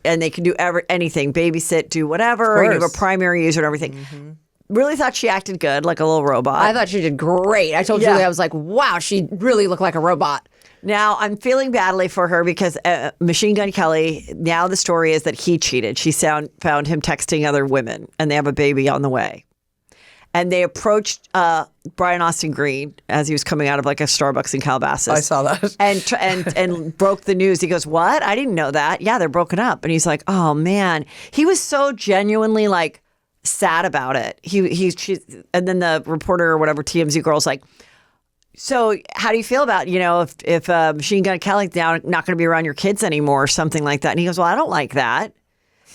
S1: and they can do anything, babysit, do whatever, and you have a primary user and everything. Mm-hmm. Really thought she acted good, like a little robot.
S4: I thought she did great. I told Julie, I was like, wow, she really looked like a robot.
S1: Now, I'm feeling badly for her because Machine Gun Kelly, now the story is that he cheated. She found him texting other women, and they have a baby on the way. And they approached Brian Austin Green as he was coming out of like a Starbucks in Calabasas.
S3: I saw that.
S1: And broke the news. He goes, "What? I didn't know that." Yeah, they're broken up. And he's like, "Oh, man." He was so genuinely like, sad about it. And then the reporter or whatever, TMZ girl's like, "So how do you feel about, if Machine Gun Kelly's now not going to be around your kids anymore," or something like that? And he goes, "Well, I don't like that."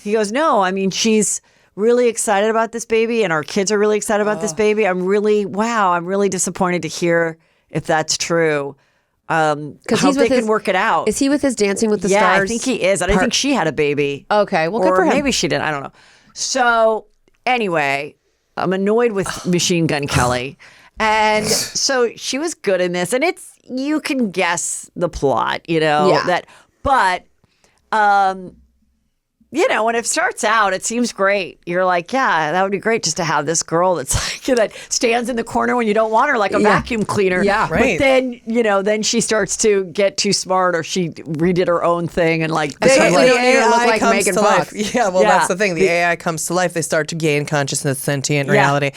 S1: He goes, "No, I mean, she's really excited about this baby, and our kids are really excited about this baby. I'm really disappointed to hear if that's true. Because they can work it out."
S4: Is he with his Dancing with the Stars?
S1: Yeah, I think he is. I think she had a baby.
S4: Okay, well, good for him.
S1: Maybe she did. I don't know. So anyway, I'm annoyed with Machine Gun Kelly. And so she was good in this. And you can guess the plot,
S4: Yeah.
S1: but when it starts out, it seems great. You're like, yeah, that would be great just to have this girl that's like, that stands in the corner when you don't want her, like a vacuum cleaner.
S4: Yeah.
S3: Right.
S1: But then, then she starts to get too smart, or she redid her own thing and like.
S4: certainly don't need her to look like
S3: comes
S4: Megan
S3: to
S4: Fox.
S3: life. Yeah, well, that's the thing. The AI comes to life. They start to gain consciousness, sentient reality.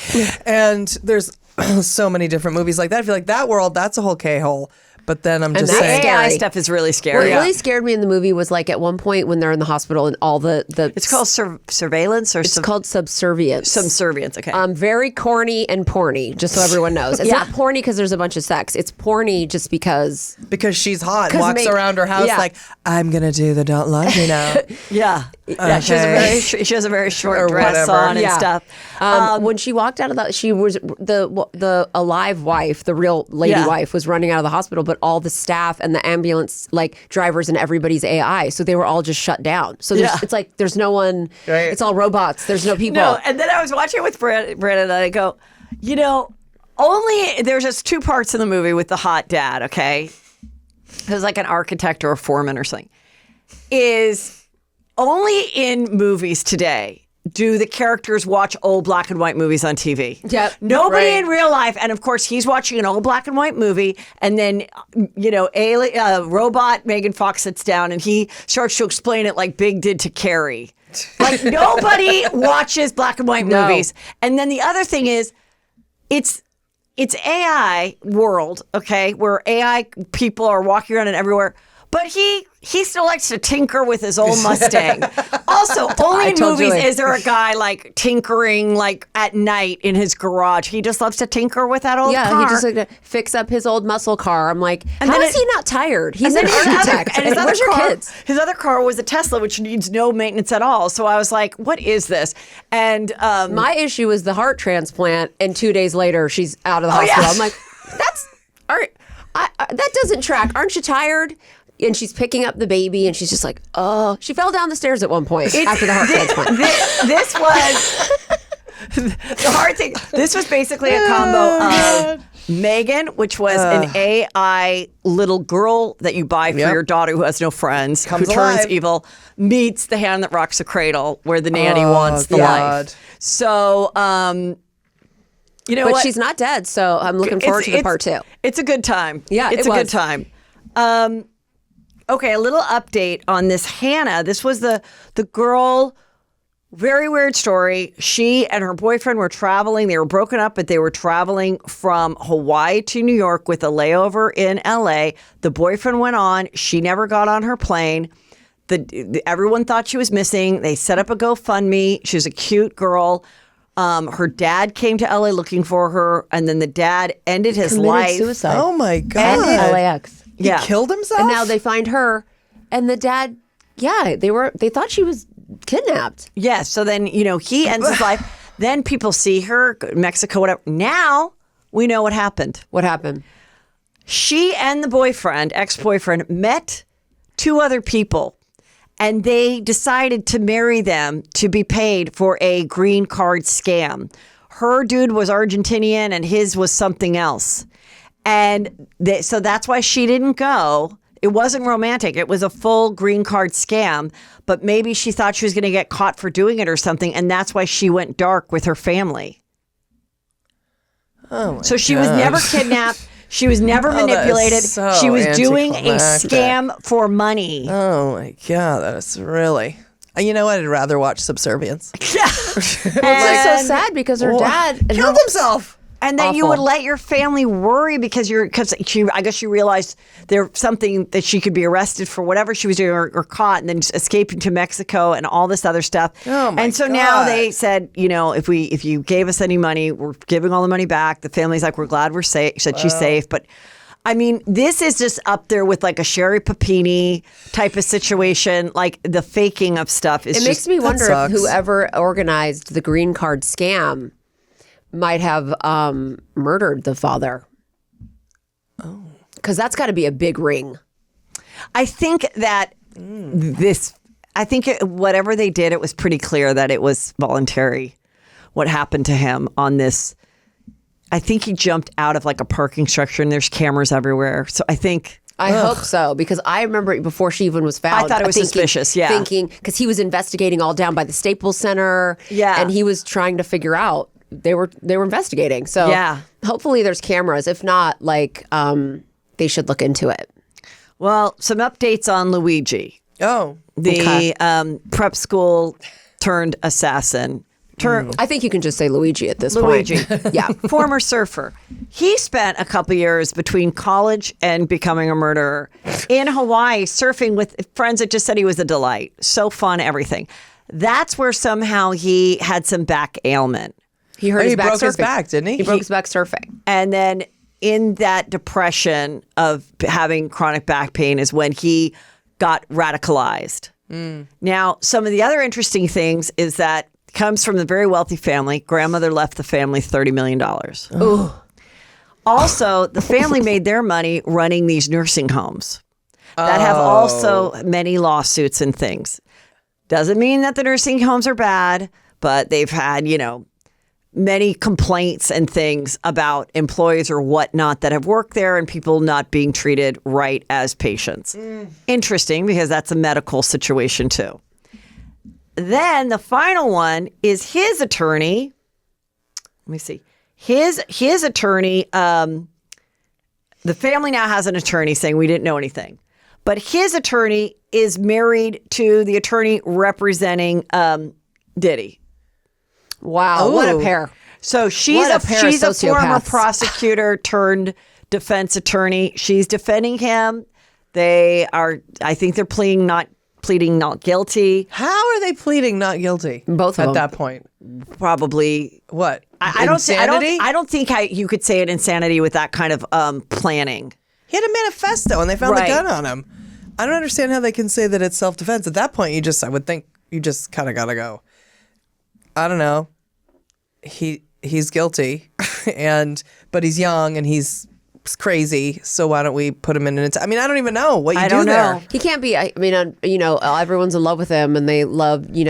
S3: And there's so many different movies like that. I feel like that world, that's a whole K-hole. But then I'm just
S4: that's
S3: saying.
S1: AI
S4: scary.
S1: stuff is really
S4: What
S1: scary.
S4: really scared me in the movie was like at one point when they're in the hospital and all the
S1: It's called surveillance or
S4: it's called subservience.
S1: subservience. Okay.
S4: Very corny and porny, just so everyone knows. It's not porny because there's a bunch of sex. It's porny just because.
S3: Because she's hot and
S4: 'Cause
S3: walks around her house like, I'm going to do the don't love me now.
S1: yeah. Yeah. She has a very short
S3: Or
S1: dress
S3: whatever.
S1: on and stuff.
S4: When she walked out of the, she was the alive wife, the real lady wife, was running out of the hospital, but all the staff and the ambulance like drivers and everybody's AI, so they were all just shut down. So it's like there's no one.
S3: Right.
S4: It's all robots. There's no people.
S1: No, and then I was watching it with Brandon, and I go, there's just two parts in the movie with the hot dad. Okay, it was like an architect or a foreman or something. Is only in movies today do the characters watch old black and white movies on TV.
S4: Yep.
S1: Nobody
S3: Right.
S1: in real life. And of course, he's watching an old black and white movie. And then, robot Megan Fox sits down and he starts to explain it like Big did to Carrie. Like nobody watches black and white movies. And then the other thing is, it's AI world, okay, where AI people are walking around and everywhere. But he still likes to tinker with his old Mustang. Also, only in movies is there a guy like tinkering like at night in his garage. He just loves to tinker with that old car.
S4: Yeah, he just like to fix up his old muscle car. I'm like,
S1: And
S4: how
S1: then
S4: is he not tired? He's
S1: and
S4: an
S1: then his
S4: architect.
S1: and his
S4: Where's
S1: other
S4: your
S1: car,
S4: kids?
S1: His other car was a Tesla, which needs no maintenance at all. So I was like, what is this? And
S4: My issue is the heart transplant, and 2 days later, she's out of the hospital.
S1: yeah.
S4: I'm like, that doesn't track. Aren't you tired? And she's picking up the baby, and she's just like, oh. She fell down the stairs at one point after the heart transplant.
S1: This was the hard thing. This was basically a combo of Megan, which was an AI little girl that you buy for your daughter who has no friends,
S3: Comes
S1: who turns
S3: alive.
S1: evil, meets the hand that rocks the cradle, where the nanny wants the
S3: God.
S1: life. So,
S4: But
S1: what?
S4: she's not dead, so I'm looking forward to the part two.
S1: It's a good time.
S4: Yeah,
S1: it's
S4: it
S1: a good
S4: was.
S1: time. Okay, a little update on this Hannah. This was the girl. Very weird story. She and her boyfriend were traveling. They were broken up, but they were traveling from Hawaii to New York with a layover in LA. The boyfriend went on. She never got on her plane. Everyone thought she was missing. They set up a GoFundMe. She was a cute girl. Her dad came to LA looking for her, and then the dad ended his
S4: Committed
S1: life.
S4: suicide.
S3: Oh my God.
S4: LAX.
S3: He killed himself?
S4: And now they find her, and the dad, they thought she was kidnapped.
S1: Yes. So then, he ends his life. Then people see her, Mexico, whatever. Now we know what happened.
S4: What happened?
S1: She and the boyfriend, ex-boyfriend, met two other people, and they decided to marry them to be paid for a green card scam. Her dude was Argentinian and his was something else. And so that's why she didn't go. It wasn't romantic. It was a full green card scam, but maybe she thought she was going to get caught for doing it or something, and that's why she went dark with her family.
S3: Oh my
S1: So she was never kidnapped. She was never manipulated.
S3: so
S1: She was doing a
S3: anticlimactic.
S1: scam for money.
S3: Oh my God, that is really. You know what? I'd rather watch Subservience.
S1: Yeah.
S4: It's just so sad because her dad and
S3: Killed
S4: her,
S3: himself.
S1: And then you
S4: Awful.
S1: would let your family worry because I guess she realized there's something that she could be arrested for whatever she was doing or caught, and then just escaping to Mexico and all this other stuff.
S3: Oh, my
S1: and so now
S3: God.
S1: they said, if you gave us any money, we're giving all the money back. The family's like, we're glad we're safe. Said she's safe, but. I mean, this is just up there with like a Sherry Papini type of situation. Like the faking of stuff is
S4: it makes me wonder if
S3: sucks.
S4: whoever organized the green card scam might have murdered the father. Oh, because that's got to be a big ring.
S1: I think that whatever they did, it was pretty clear that it was voluntary. What happened to him on this? I think he jumped out of like a parking structure and there's cameras everywhere. So I think
S4: I hope so, because I remember before she even was found.
S1: I thought it was suspicious, yeah.
S4: Thinking, because he was investigating all down by the Staples Center.
S1: Yeah.
S4: And he was trying to figure out, they were investigating. So
S1: Yeah.
S4: hopefully there's cameras. If not, like, they should look into it.
S1: Well, some updates on Luigi,
S3: Oh.
S1: the prep school turned assassin.
S4: I think you can just say Luigi at this
S1: Luigi.
S4: point. Yeah.
S1: Former surfer. He spent a couple years between college and becoming a murderer in Hawaii, surfing with friends that just said he was a delight. So fun, everything. That's where somehow he had some back ailment.
S4: He hurt
S3: Oh,
S4: his
S3: he
S4: back
S3: broke
S4: surfing.
S3: his back, didn't he?
S4: He broke his back surfing.
S1: And then in that depression of having chronic back pain is when he got radicalized. Now, some of the other interesting things is that comes from a very wealthy family. Grandmother left the family $30 million. Ooh. Also, the family made their money running these nursing homes that have also many lawsuits and things. Doesn't mean that the nursing homes are bad, but they've had, many complaints and things about employees or whatnot that have worked there and people not being treated right as patients. Interesting, because that's a medical situation too. Then the final one is his attorney. Let me see. His attorney, the family now has an attorney saying we didn't know anything. But his attorney is married to the attorney representing Diddy.
S4: Wow. What a pair.
S1: So she's
S4: What a pair of
S1: she's a former
S4: sociopaths.
S1: prosecutor turned defense attorney. She's defending him. They are, I think they're pleading not guilty.
S3: How are they pleading not guilty?
S4: Both of
S3: at
S4: them.
S3: that point.
S1: Probably.
S3: What?
S1: I don't say,
S3: Insanity?
S1: I don't think you could say it insanity with that kind of planning.
S3: He had a manifesto and they found
S1: Right.
S3: the gun on him. I don't understand how they can say that it's self-defense. At that point, I would think you just kind of got to go. I don't know. He's guilty, but he's young and he's crazy. So why don't we put him in an? I don't even know what you
S1: I
S3: do
S1: don't
S3: there.
S1: know.
S4: He can't be. Everyone's in love with him, and they love. He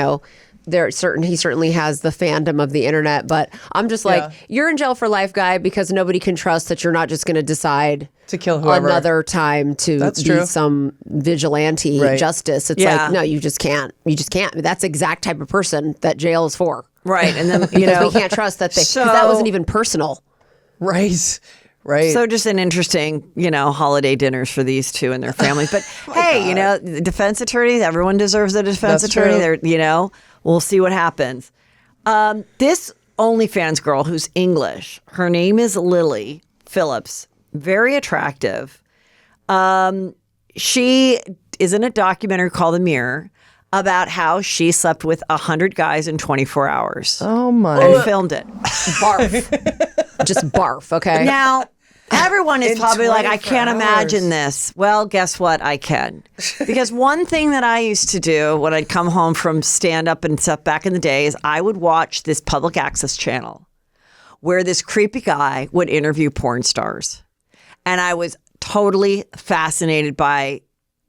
S4: certainly has the fandom of the internet. But I'm just like, you're in jail for life, guy, because nobody can trust that you're not just going to decide
S3: To kill whoever.
S4: another time to
S3: That's
S4: be
S3: true.
S4: some vigilante
S3: Right.
S4: justice. It's
S1: Yeah.
S4: like, no, you just can't. You just can't. That's the exact type of person that jail is for.
S1: Right. And then,
S4: Because we can't trust that because that wasn't even personal.
S3: Right. Right.
S1: So just an interesting, holiday dinners for these two and their families. But hey, the defense attorneys, everyone deserves a defense
S3: That's
S1: attorney.
S3: true.
S1: They're, we'll see what happens. This OnlyFans girl who's English, her name is Lily Phillips, very attractive. She is in a documentary called The Mirror about how she slept with 100 guys in 24 hours.
S3: oh my.
S1: And filmed it.
S4: Barf. Just barf, okay?
S1: Now, everyone is
S3: In
S1: probably like, I
S3: 24
S1: can't imagine
S3: hours.
S1: this. Well, guess what? I can. Because one thing that I used to do when I'd come home from stand-up and stuff back in the day is I would watch this public access channel where this creepy guy would interview porn stars. And I was totally fascinated by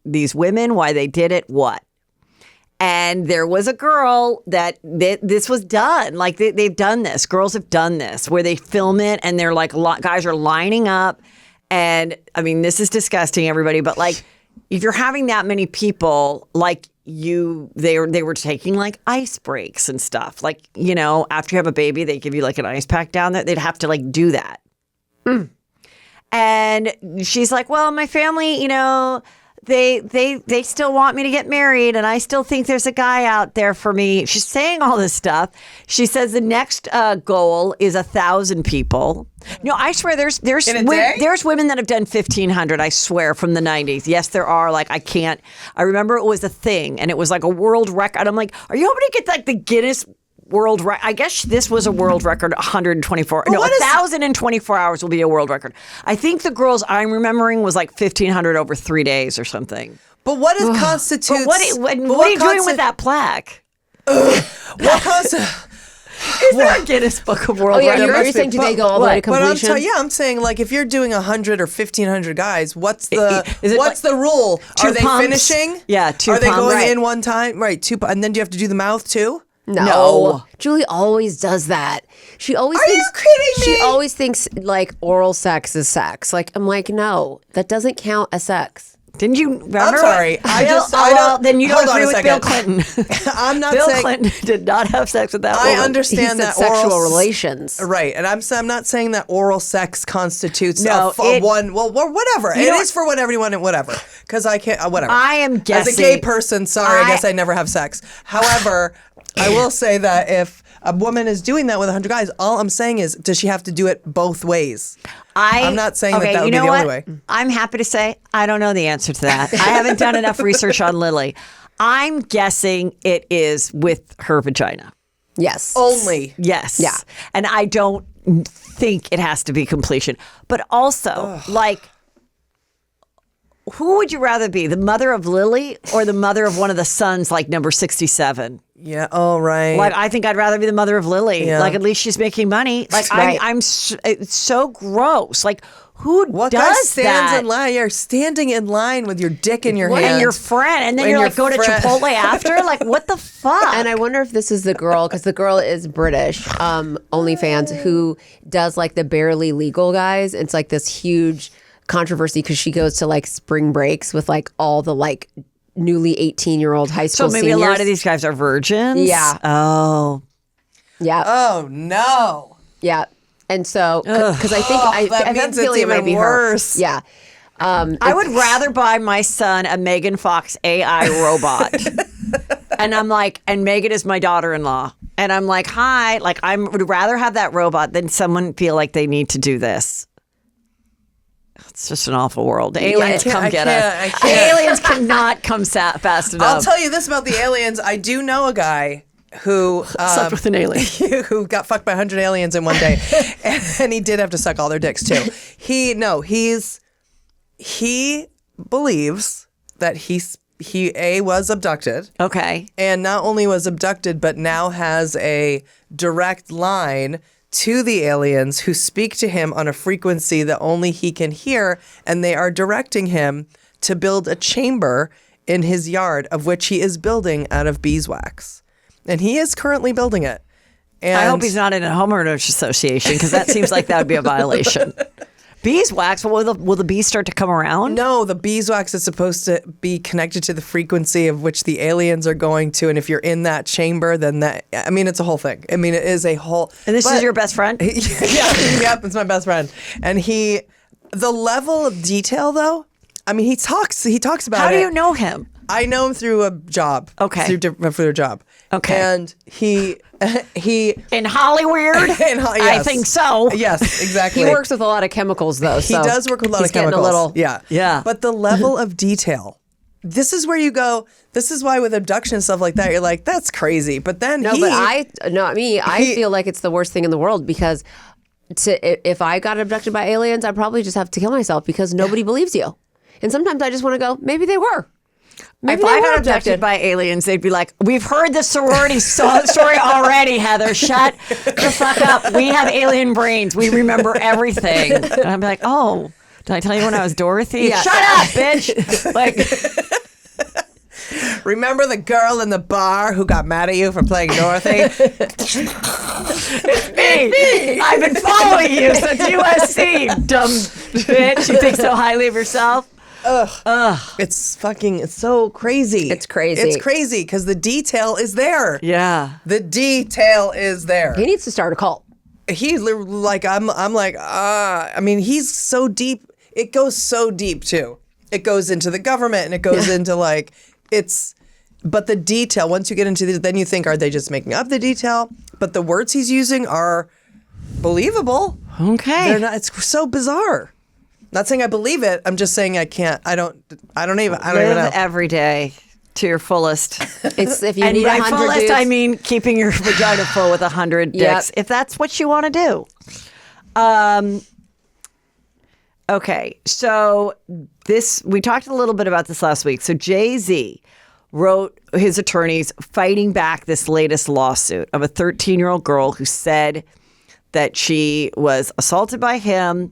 S1: these women, why they did it, what. And there was a girl that this was done. Like they've done this. Girls have done this where they film it and they're like, guys are lining up. And this is disgusting, everybody. But like, if you're having that many people, like they were taking like ice breaks and stuff. Like, after you have a baby, they give you like an ice pack down there. They'd have to like do that. And she's like, well, my family, they still want me to get married and I still think there's a guy out there for me. She's saying all this stuff. She says the next goal is 1,000 people. No, I swear there's
S3: In a day?
S1: there's women that have done 1,500, I swear, from the 90s. Yes, there are. Like, I remember it was a thing and it was like a world record. I'm like, are you hoping to get like the Guinness world record? I guess this was a world record, 124. No, 1,024 hours will be a world record. I think the girls I'm remembering was like 1,500 over 3 days or something.
S3: But what is constitutes?
S1: What are you doing with that plaque?
S3: What constitutes?
S1: Is there a Guinness Book of World
S4: Oh, yeah,
S1: Records?
S4: you're saying do they go all the way to
S3: But
S4: completion?
S3: I'm saying like if you're doing 100 or 1,500 guys, what's
S1: Is it
S3: what's
S1: like
S3: the rule?
S1: two
S3: Are they
S1: pumps?
S3: finishing?
S1: Yeah, two
S3: Are they
S1: pumps.
S3: going
S1: Right.
S3: in one time? Right, two, and then do you have to do the mouth too?
S4: No. Julie always does that. She always
S3: Are
S4: thinks,
S3: you kidding me?
S4: She always thinks like oral sex is sex. Like, I'm like, no, that doesn't count as sex.
S1: Didn't you remember?
S3: I'm sorry. I
S1: well, then you don't
S3: hold on
S1: agree
S3: a
S1: with Bill
S3: second.
S1: Clinton.
S3: I'm not
S1: Bill
S3: saying.
S1: Clinton did not have sex with that woman.
S3: I understand
S4: He
S3: that
S4: said sexual
S3: oral
S4: relations.
S3: Right, and I'm not saying that oral sex constitutes
S1: No,
S3: one. Well, whatever. It is for whatever you want. Whatever, because I can't. Whatever.
S1: I am guessing.
S3: As a gay person, sorry, I guess I never have sex. However, I will say that if a woman is doing that with 100 guys, all I'm saying is, does she have to do it both ways? I'm not saying that would be the only way.
S1: I'm happy to say I don't know the answer to that. I haven't done enough research on Lily. I'm guessing it is with her vagina.
S4: Yes.
S3: Only.
S1: Yes.
S4: Yeah.
S1: And I don't think it has to be completion. But also, like, who would you rather be? The mother of Lily or the mother of one of the sons, like number 67?
S3: Yeah. Oh, right.
S1: Like, I think I'd rather be the mother of Lily.
S3: Yeah.
S1: Like, at least she's making money. Like,
S4: Right.
S1: it's so gross. Like, who
S3: What
S1: does
S3: guy stands
S1: that?
S3: in line? You're standing in line with your dick in your hand.
S1: And your friend, and then
S3: And
S1: you're
S3: your
S1: like, go to
S3: friend-
S1: Chipotle after? Like, what the fuck?
S4: And I wonder if this is the girl, because the girl is British, OnlyFans, who does like the barely legal guys. It's like this huge controversy because she goes to like spring breaks with like all the like newly 18-year-old high
S1: So
S4: school
S1: maybe
S4: seniors.
S1: a lot of these guys are virgins?
S4: Yeah.
S1: Oh.
S4: Yeah.
S3: Oh no.
S4: Yeah. And so, because I think
S3: that
S4: I
S3: means
S4: have a feeling
S3: it's
S4: it might
S3: even
S4: be
S3: worse.
S4: her. Yeah.
S1: I would rather buy my son a Megan Fox AI robot. And I'm like, and Megan is my daughter-in-law. And I'm like, hi. Like, I would rather have that robot than someone feel like they need to do this. It's just an awful world. The aliens come get us.
S3: I
S1: The
S3: can't.
S1: aliens cannot come fast enough.
S3: I'll tell you this about the aliens. I do know a guy who
S1: Slept with an alien.
S3: who got fucked by 100 aliens in one day, and he did have to suck all their dicks too. He believes that he was abducted,
S1: Okay.
S3: and not only was abducted, but now has a direct line to the aliens who speak to him on a frequency that only he can hear, and they are directing him to build a chamber in his yard, of which he is building out of beeswax. And he is currently building it. And
S1: I hope he's not in a homeowners association because that seems like that would be a violation. Beeswax, will the bees start to come around?
S3: No, the beeswax is supposed to be connected to the frequency of which the aliens are going to. And if you're in that chamber, then it's a whole thing. I mean, it is a whole.
S1: And this is your best friend?
S3: Yeah, yep, it's my best friend. And the level of detail though, I mean, he talks about
S1: How
S3: it.
S1: do you know him?
S3: I know him through a job.
S1: Okay.
S3: Through a job.
S1: Okay.
S3: And he
S1: In Hollywood? I
S3: yes.
S1: think so.
S3: Yes, exactly.
S4: He works with a lot of chemicals, though.
S3: He
S4: so
S3: does work with a lot
S4: he's
S3: of chemicals.
S4: Getting a little,
S3: yeah.
S1: Yeah.
S3: But the level of detail, this is where you go, this is why with abduction and stuff like that, you're like, that's crazy. But then
S4: I feel like it's the worst thing in the world because if I got abducted by aliens, I'd probably just have to kill myself because nobody believes you. And sometimes I just want to go, maybe they were. Maybe
S1: If
S4: they
S1: I
S4: were
S1: got abducted by aliens, they'd be like, we've heard the sorority story already, Heather. Shut the fuck up. We have alien brains. We remember everything. And I'd be like, oh, did I tell you when I was Dorothy?
S4: Yeah.
S1: Shut up, bitch. Like,
S3: remember the girl in the bar who got mad at you for playing Dorothy?
S1: me. I've been following you since USC, dumb bitch. You think so highly of yourself?
S3: It's so crazy.
S4: It's crazy.
S3: It's crazy because the detail is there.
S1: Yeah.
S3: The detail is there.
S4: He needs to start a cult.
S3: He's like, I'm like, I mean, he's so deep. It goes so deep too. It goes into the government and it goes into like, but the detail, once you get into this, then you think, are they just making up the detail? But the words he's using are believable.
S1: Okay.
S3: They're not, it's so bizarre. Not saying I believe it. I'm just saying I can't. I don't even
S1: Live
S3: know.
S1: every day to your fullest.
S4: It's if you
S1: And
S4: need
S1: by
S4: 100
S1: fullest,
S4: dudes.
S1: I mean keeping your vagina full with 100
S4: Yep.
S1: dicks, if that's what you want to do. Okay, so we talked a little bit about this last week. So Jay-Z wrote his attorneys fighting back this latest lawsuit of a 13-year-old girl who said that she was assaulted by him.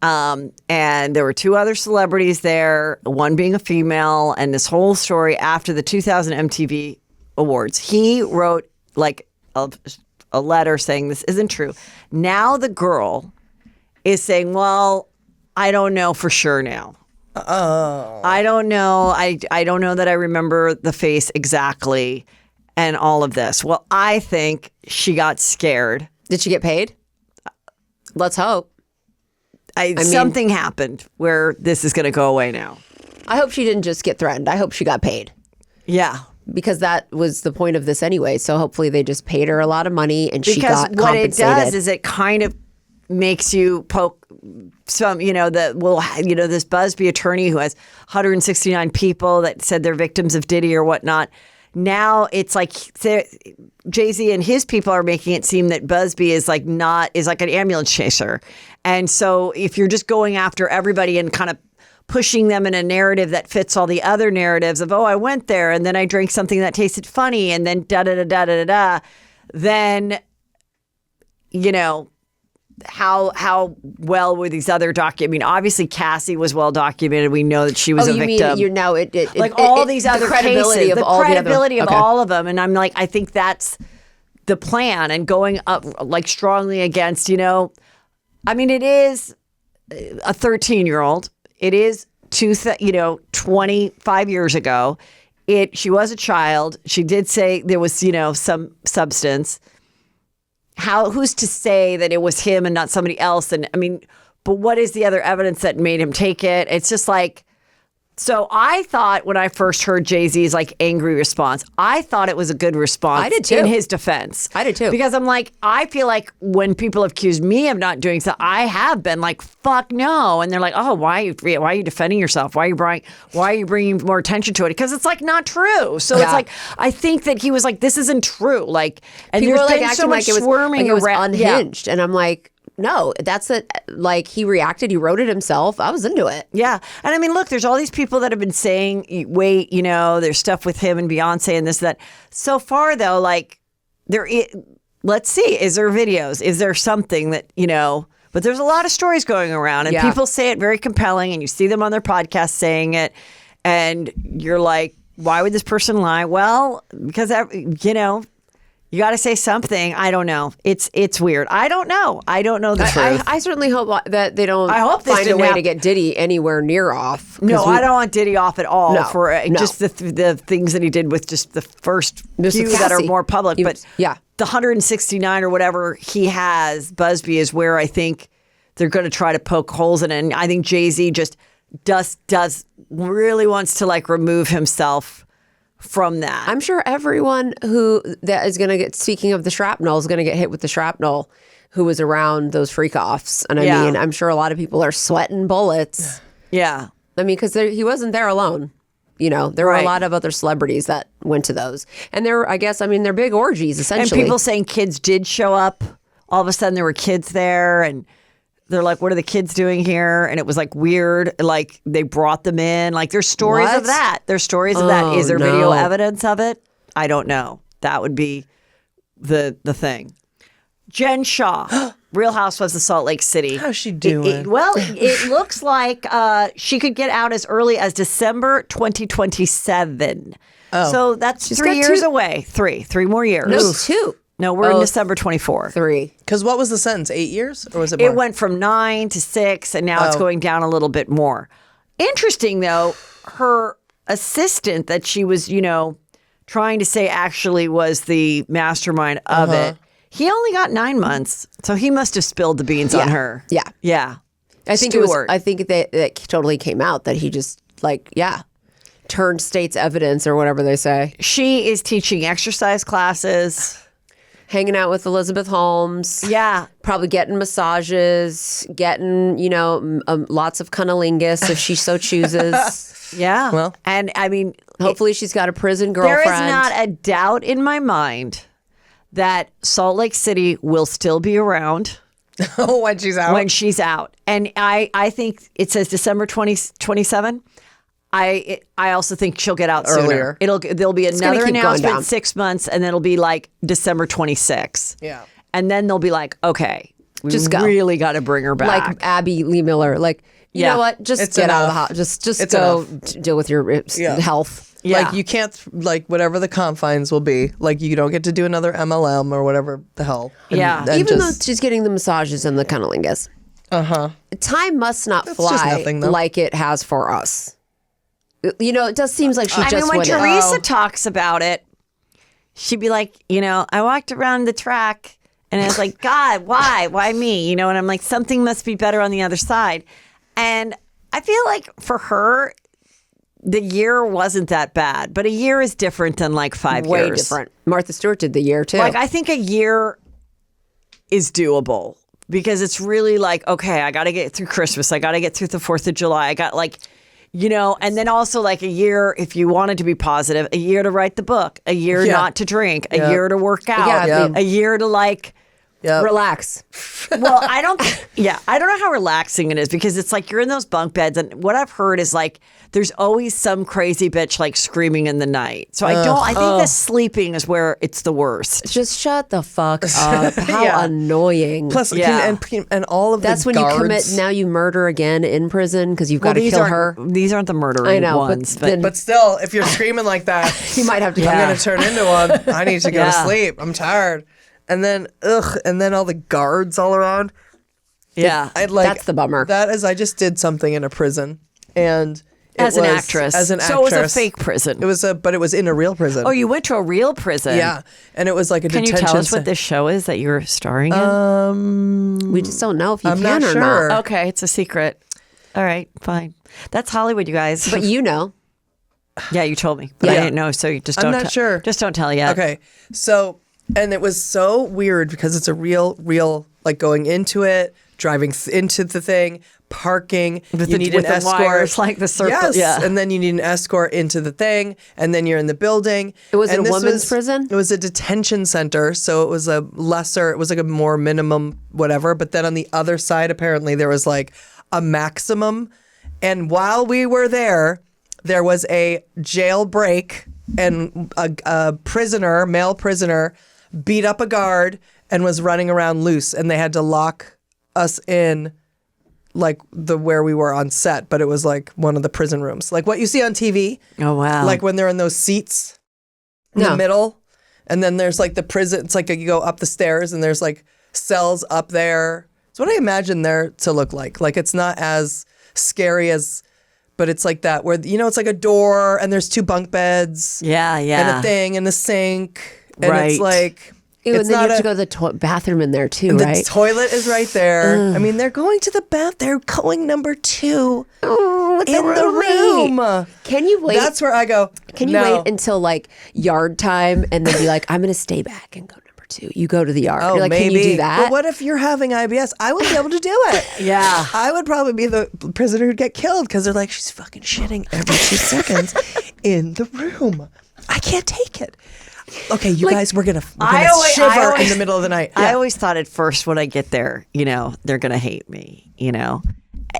S1: And there were two other celebrities there, one being a female, and this whole story after the 2000 MTV Awards. He wrote like a letter saying this isn't true. Now the girl is saying, well, I don't know for sure now. I don't know. I don't know that I remember the face exactly and all of this. Well, I think she got scared.
S4: Did she get paid? Let's hope.
S1: I mean, something happened where this is going to go away now.
S4: I hope she didn't just get threatened. I hope she got paid.
S1: Yeah.
S4: Because that was the point of this anyway. So hopefully they just paid her a lot of money and she got compensated.
S1: Because what it does is it kind of makes you poke some, this Busby attorney who has 169 people that said they're victims of Diddy or whatnot. Now it's like Jay-Z and his people are making it seem that Busby is like an ambulance chaser. And so if you're just going after everybody and kind of pushing them in a narrative that fits all the other narratives of, oh, I went there and then I drank something that tasted funny and then da-da-da-da-da-da, then, how well were these other I mean, obviously Cassie was well documented. We know that she was a victim.
S4: Mean now
S1: all these other
S4: credibility
S1: cases,
S4: of all
S1: credibility of all of them. And I'm like, I think that's the plan and going up like strongly against, I mean, it is a 13-year-old. It is 25 years ago. She was a child. She did say there was, some substance. Who's to say that it was him and not somebody else? And I mean, but what is the other evidence that made him take it? It's just like, so I thought when I first heard Jay-Z's like angry response, I thought it was a good response.
S4: I did too.
S1: In his defense.
S4: I did too.
S1: Because I'm like, I feel like when people have accused me of not doing so, I have been like, fuck no. And they're like, oh, why are you defending yourself? Why are you bringing more attention to it? Because it's like not true. So it's like, I think that he was like, this isn't true. Like, and
S4: people
S1: there's
S4: are like
S1: been
S4: acting
S1: so much
S4: like it was,
S1: squirming
S4: like it was
S1: around.
S4: unhinged. And I'm like, no, that's it. Like he reacted, he wrote it himself. I was into it.
S1: Yeah. And I mean, look, there's all these people that have been saying, wait, there's stuff with him and Beyonce and this, that. So far, though, like, let's see, is there videos? Is there something that, but there's a lot of stories going around and people say it very compelling and you see them on their podcast saying it and you're like, why would this person lie? Well, because, you got to say something. I don't know. It's weird. I don't know. I don't know the truth.
S4: I certainly hope that they don't find a way to get Diddy anywhere near off.
S1: No, I don't want Diddy off at all just the things that he did with just the first few that are more public. But the 169 or whatever he has, Busby, is where I think they're going to try to poke holes in it. And I think Jay-Z just does really wants to like remove himself from that.
S4: I'm sure everyone that is going to get, speaking of the shrapnel, is going to get hit with the shrapnel who was around those freak-offs. And I mean, I'm sure a lot of people are sweating bullets.
S1: Yeah.
S4: I mean, because he wasn't there alone. There were a lot of other celebrities that went to those. And they're big orgies, essentially.
S1: And people saying kids did show up. All of a sudden there were kids there and they're like, what are the kids doing here? And it was like weird. Like they brought them in. Like there's stories of that. There's stories of that. Is there video evidence of it? I don't know. That would be the thing. Jen Shah, Real Housewives of Salt Lake City.
S3: How's she doing?
S1: It looks like she could get out as early as December 2027. Oh. So that's 3 years away. Three more years.
S4: No, 2.
S1: No, we're in December 24.
S4: 3.
S3: Because what was the sentence? 8 years? Or was it more?
S1: It went from 9 to 6, and now it's going down a little bit more. Interesting, though, her assistant that she was, trying to say actually was the mastermind of it, he only got 9 months. So he must have spilled the beans on her.
S4: Yeah.
S1: Yeah.
S4: I think that totally came out that he just, turned state's evidence or whatever they say.
S1: She is teaching exercise classes.
S4: Hanging out with Elizabeth Holmes.
S1: Yeah.
S4: Probably getting massages, getting, lots of cunnilingus if she so chooses.
S1: Yeah. Well, and I mean,
S4: hopefully she's got a prison girlfriend.
S1: There is not a doubt in my mind that Salt Lake City will still be around.
S3: When she's out?
S1: When she's out. And I think it says December 2027. I also think she'll get out
S3: earlier.
S1: Sooner. There'll be another announcement 6 months, and then it'll be like December 26.
S3: Yeah,
S1: and then they'll be like, okay, we really got to bring her back,
S4: like Abby Lee Miller. Like, you know what? Just get out of the house. Just go deal with your health.
S1: Yeah.
S3: Like you can't, like whatever the confines will be, like you don't get to do another MLM or whatever the hell.
S1: Yeah.
S4: Even though she's getting the massages and the cunnilingus. Time must not
S3: just
S4: fly
S3: nothing, though.
S4: like it has for us. You know, it just seems like she
S1: I
S4: just
S1: mean, when
S4: wouldn't.
S1: Teresa talks about it, she'd be like, you know, I walked around the track and I was like, God, why? Why me? You know, and I'm like, something must be better on the other side. And I feel like for her, the year wasn't that bad, but a year is different than like 5
S4: Way
S1: years.
S4: different. Martha Stewart did the year too.
S1: Like, I think a year is doable because it's really like, okay, I got to get through Christmas. I got to get through the 4th of July. I got like, you know, and then also like a year, if you wanted to be positive, a year to write the book, a year not to drink, a year to work out,
S4: Yeah, I mean-
S1: a year to like,
S4: Relax.
S1: well, I don't know how relaxing it is because it's like you're in those bunk beds, and what I've heard is like there's always some crazy bitch like screaming in the night. So I think the sleeping is where it's the worst.
S4: Just shut the fuck up. How annoying.
S3: Plus,
S1: Yeah.
S3: and all of
S4: That's
S3: the
S4: when
S3: guards,
S4: you commit, now you murder again in prison because you've got to
S1: these
S4: kill
S1: aren't-
S4: her.
S1: These aren't the murdering
S4: I know,
S1: ones,
S4: but then
S3: But still, if you're screaming like that,
S4: you might have to
S3: I'm gonna turn into one. I need to go to
S1: Yeah.
S3: sleep. I'm tired. And then and then all the guards all around.
S1: yeah.
S3: I'd like
S4: That's the bummer.
S3: That is, I just did something in a prison, and it
S1: As an
S3: was-
S1: actress.
S3: As an actress,
S1: So it was a fake prison.
S3: It was but it was in a real prison.
S1: Oh, you went to a real prison.
S3: yeah, and it was like a
S1: Can you
S3: detention.
S1: tell us what
S3: center.
S1: this show is that you're starring in?
S4: we just don't know if you
S3: I'm
S4: can
S3: not
S4: or
S3: sure.
S4: not.
S1: Okay, it's a secret. All right, fine. That's Hollywood, you guys.
S4: But you know.
S1: yeah, you told me, but I
S3: Yeah.
S1: didn't know. So you just
S3: I'm
S1: don't.
S3: not sure.
S1: Just don't tell yet.
S3: Okay, so and it was so weird because it's a real like going into it, driving into the thing, parking.
S1: With
S3: you
S1: the-
S3: need
S1: with
S3: an
S1: the
S3: escort,
S1: wires, like the circle,
S3: Yes,
S1: yeah.
S3: and then you need an escort into the thing, and then you're in the building.
S4: Was it
S3: And
S4: a
S3: this
S4: women's prison?
S3: It was a detention center, so it was a lesser. It was like a more minimum whatever. But then on the other side, apparently there was like a maximum. And while we were there was a jailbreak, and a prisoner, male prisoner, beat up a guard and was running around loose, and they had to lock us in like where we were on set, but it was like one of the prison rooms, like what you see on TV.
S1: Oh wow.
S3: Like when they're in those seats in
S4: No.
S3: the middle, and then there's like the prison. It's like you go up the stairs and there's like cells up there. It's what I imagine there to look like. Like it's not as scary as, but it's like that where, you know, it's like a door and there's 2 bunk beds
S1: yeah.
S3: and a thing and a sink. And it's
S1: Right.
S3: like,
S4: Ew,
S3: it's
S4: and then
S3: not
S4: you have to go to the bathroom in there too,
S3: the
S4: right?
S3: toilet is right there. I mean, they're going to the bath. They're going number 2 in the room.
S4: Can you wait?
S3: That's where I go.
S4: Can you
S3: no.
S4: wait until like yard time and then be like, I'm going to stay back and go number 2? You go to the yard.
S3: Oh,
S4: You're like,
S3: maybe.
S4: can you do that?
S3: But what if you're having IBS? I would be able to do it.
S1: Yeah.
S3: I would probably be the prisoner who'd get killed because they're like, she's fucking shitting every 2 seconds in the room. I can't take it. Okay, you guys, we're gonna shiver in the middle of the night.
S1: I always thought at first when I get there, you know, they're gonna hate me, you know,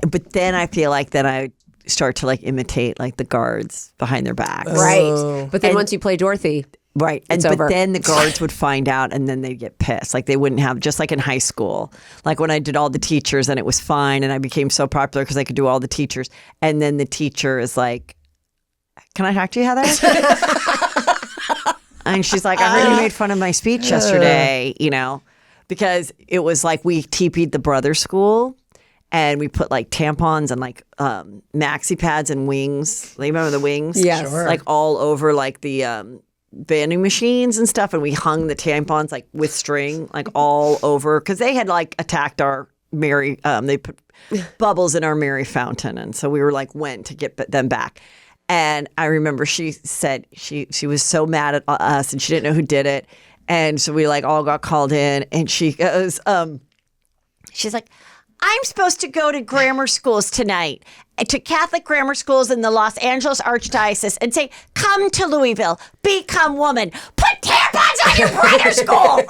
S1: but then I feel like then I start to like imitate like the guards behind their backs,
S4: Right. But then once you play Dorothy,
S1: Right. And
S4: It's
S1: but
S4: over.
S1: then the guards would find out and then they'd get pissed. Like they wouldn't have, just like in high school. Like when I did all the teachers and it was fine and I became so popular because I could do all the teachers. And then the teacher is like, can I talk to you, Heather? And she's like, I heard you made fun of my speech yesterday, you know, because it was like we TP'd the brother school and we put like tampons and like maxi pads and wings. Like, remember the wings?
S4: Yes. Sure.
S1: Like all over like the vending machines and stuff. And we hung the tampons like with string, like all over because they had like attacked our Mary. They put bubbles in our Mary fountain. And so we were like, went to get them back. And I remember she said she was so mad at us and she didn't know who did it. And so we like all got called in and she goes, she's like, I'm supposed to go to grammar schools tonight, to Catholic grammar schools in the Los Angeles Archdiocese and say, come to Louisville, become woman, put tampons on your brother's school.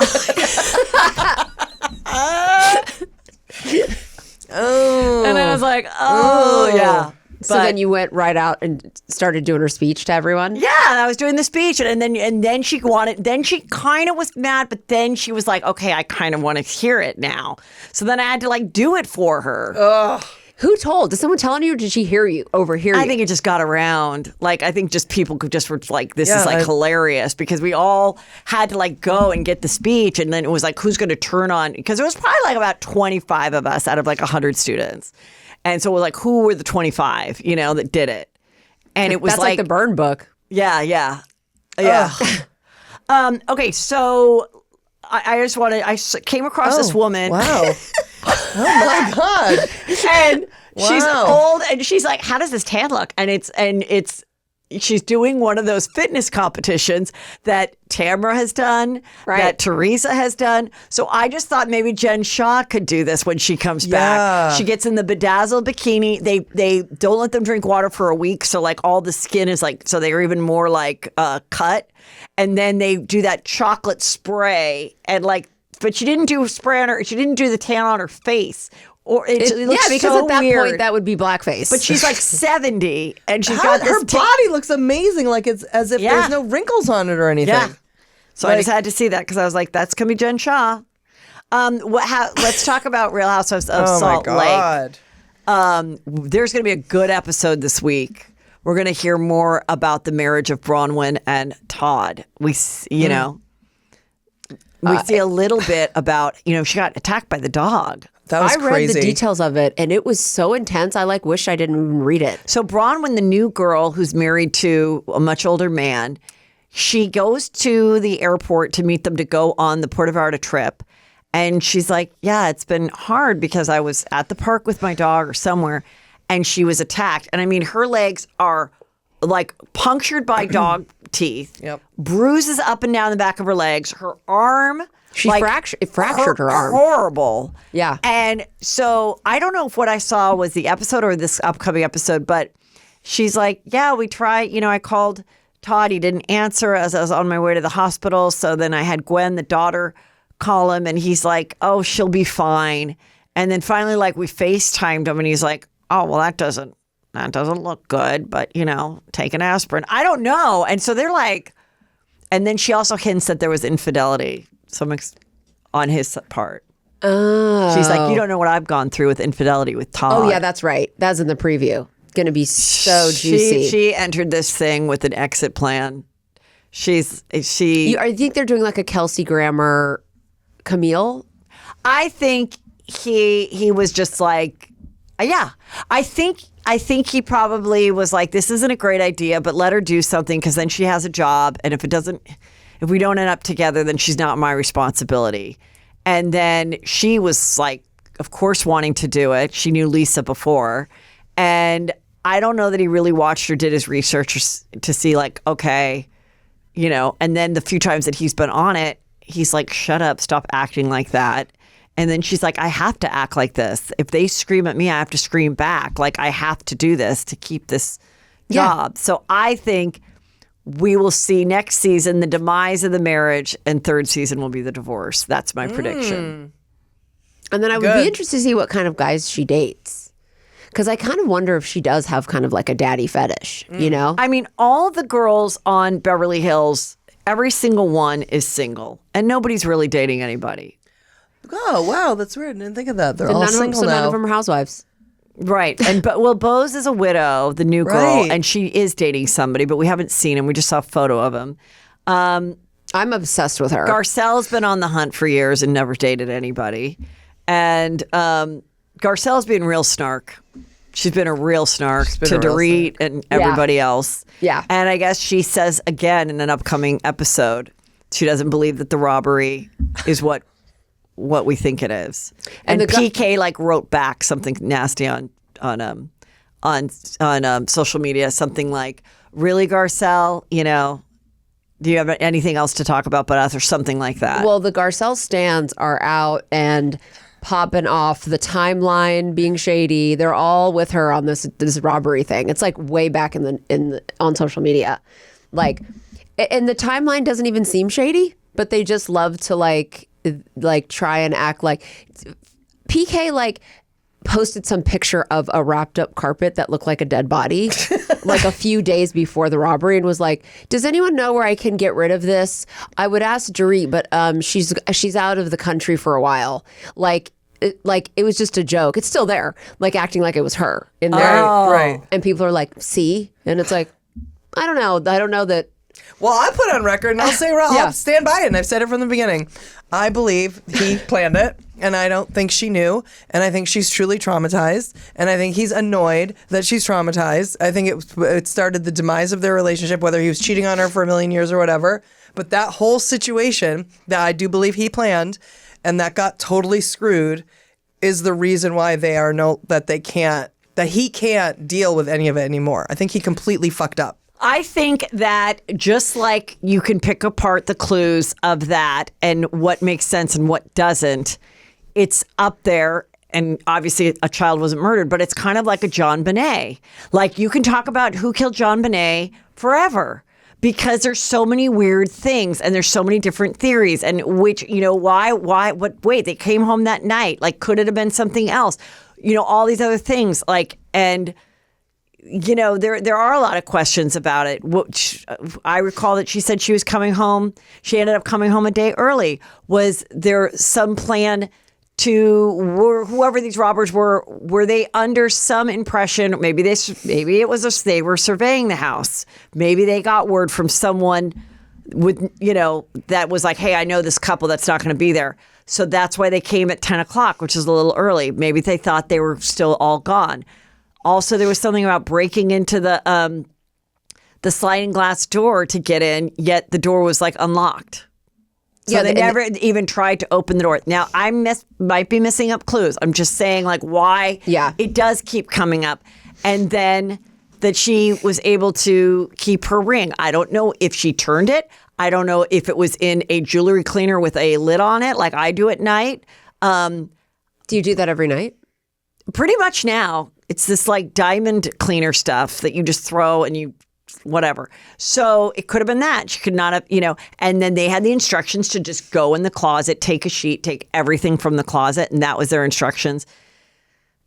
S1: And I was like, oh, yeah.
S4: so then you went right out and started doing her speech to everyone?
S1: Yeah, and I was doing the speech, and then she wanted. Then she kind of was mad, but then she was like, "Okay, I kind of want to hear it now." So then I had to like do it for her.
S4: Who told? Did someone tell you, or did she overhear you?
S1: I think it just got around. Like, I think just people could just were like, this is
S3: Yeah,
S1: like hilarious, because we all had to like go and get the speech. And then it was like, who's going to turn on? Because there was probably like about 25 of us out of like 100 students. And so it was like, who were the 25, that did it? And it was
S4: That's like the burn book.
S1: Yeah. Okay, so I came across this woman.
S3: Wow. Oh my God.
S1: And she's
S3: Wow.
S1: old, and she's like, how does this tan look? And she's doing one of those fitness competitions that Tamara has done, that Teresa has done. So I just thought maybe Jen Shah could do this when she comes back. She gets in the bedazzled bikini. They don't let them drink water for a week, so like all the skin is like, so they're even more like cut. And then they do that chocolate spray, and like, but she didn't do spray on her. She didn't do the tan on her face. Or it looks
S4: because
S1: so
S4: at that
S1: weird.
S4: point that would be blackface.
S1: But she's like 70, and she's got this
S3: her body looks amazing, like it's as if there's no wrinkles on it or anything.
S1: Yeah. So I just had to see that, because I was like, that's gonna be Jen Shah. Let's talk about Real Housewives of Salt Lake. There's gonna be a good episode this week. We're gonna hear more about the marriage of Bronwyn and Todd. We see a little bit about, she got attacked by the dog.
S3: That was
S4: I read
S3: crazy.
S4: the details of it, and it was so intense. I wish I didn't even read it.
S1: So Bronwyn, the new girl who's married to a much older man, she goes to the airport to meet them to go on the Puerto Vallarta trip. And she's like, yeah, it's been hard because I was at the park with my dog or somewhere, and she was attacked. And I mean, her legs are like punctured by dog teeth, bruises up and down the back of her legs, her arm.
S4: It fractured her arm.
S1: Horrible.
S4: Yeah.
S1: And so I don't know if what I saw was the episode or this upcoming episode, but she's like, yeah, we tried. I called Todd. He didn't answer as I was on my way to the hospital. So then I had Gwen, the daughter, call him, and he's like, oh, she'll be fine. And then finally, like, we FaceTimed him, and he's like, oh, well, that doesn't look good, but, take an aspirin. I don't know. And so they're like, and then she also hints that there was infidelity. On his part.
S4: Oh.
S1: She's like, you don't know what I've gone through with infidelity with Todd.
S4: Oh, yeah, that's right. That's in the preview. Going to be so juicy.
S1: She entered this thing with an exit plan. I
S4: think they're doing like a Kelsey Grammer Camille?
S1: I think he was just like, yeah. I think he probably was like, this isn't a great idea, but let her do something, because then she has a job, and if we don't end up together, then she's not my responsibility. And then she was like, of course, wanting to do it. She knew Lisa before. And I don't know that he really watched or did his research to see like, okay, and then the few times that he's been on it, he's like, shut up, stop acting like that. And then she's like, I have to act like this. If they scream at me, I have to scream back. Like, I have to do this to keep this job. So I think we will see next season the demise of the marriage, and third season will be the divorce. That's my prediction.
S4: And then I would be interested to see what kind of guys she dates. Because I kind of wonder if she does have kind of like a daddy fetish,
S1: I mean, all the girls on Beverly Hills, every single one is single, and nobody's really dating anybody.
S3: Oh, wow, that's weird. I didn't think of that. They're all single now.
S4: None of them are housewives.
S1: Right. Bose is a widow, the new girl, and she is dating somebody, but we haven't seen him. We just saw a photo of him.
S4: I'm obsessed with her.
S1: Garcelle's been on the hunt for years and never dated anybody. And Garcelle's being real snark. She's been a real snark to Dorit and everybody else.
S4: Yeah.
S1: And I guess she says again in an upcoming episode, she doesn't believe that the robbery is what we think it is. And PK wrote back something nasty on social media, something like, really, Garcelle, do you have anything else to talk about but us, or something like that?
S4: Well, the Garcelle stands are out and popping off the timeline being shady. They're all with her on this robbery thing. It's like way back on social media. Like, and the timeline doesn't even seem shady, but they just love to like try and act like PK posted some picture of a wrapped up carpet that looked like a dead body like a few days before the robbery, and was like, does anyone know where I can get rid of this? I would ask Dorit, but she's out of the country for a while. Like, it was just a joke. It's still there, like acting like it was her in there.
S3: Right.
S4: And people are like, see? And it's like, I don't know that.
S3: Well, I put on record, and I'll say, I'll stand by it, and I've said it from the beginning. I believe he planned it, and I don't think she knew, and I think she's truly traumatized, and I think he's annoyed that she's traumatized. I think it started the demise of their relationship, whether he was cheating on her for a million years or whatever. But that whole situation that I do believe he planned, and that got totally screwed, is the reason why he can't deal with any of it anymore. I think he completely fucked up.
S1: I think that just like you can pick apart the clues of that and what makes sense and what doesn't, it's up there. And obviously a child wasn't murdered, but it's kind of like a John Bonet. Like you can talk about who killed John Bonet forever because there's so many weird things and there's so many different theories and which, wait, they came home that night. Like, could it have been something else? All these other things there are a lot of questions about it. I recall that she said she was coming home. She ended up coming home a day early. Was there some plan to whoever these robbers were they under some impression? Maybe they were surveying the house. Maybe they got word from someone with that was like, hey, I know this couple that's not going to be there. So that's why they came at 10 o'clock, which is a little early. Maybe they thought they were still all gone. Also, there was something about breaking into the sliding glass door to get in, yet the door was like unlocked. So they never even tried to open the door. Now, I might be missing up clues. I'm just saying like why it does keep coming up. And then that she was able to keep her ring. I don't know if she turned it. I don't know if it was in a jewelry cleaner with a lid on it like I do at night.
S4: Do you do that every night?
S1: Pretty much now. It's this like diamond cleaner stuff that you just throw and you whatever. So it could have been that. She could not have, and then they had the instructions to just go in the closet, take a sheet, take everything from the closet. And that was their instructions,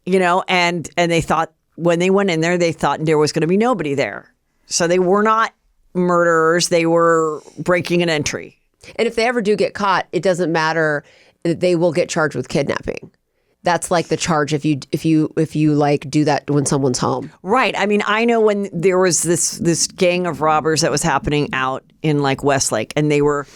S1: and they thought when they went in there, they thought there was going to be nobody there. So they were not murderers. They were breaking an entry.
S4: And if they ever do get caught, it doesn't matter. They will get charged with kidnapping. That's like the charge if you like do that when someone's home. Right.
S1: I mean, I know when there was this gang of robbers that was happening out in like Westlake, and they were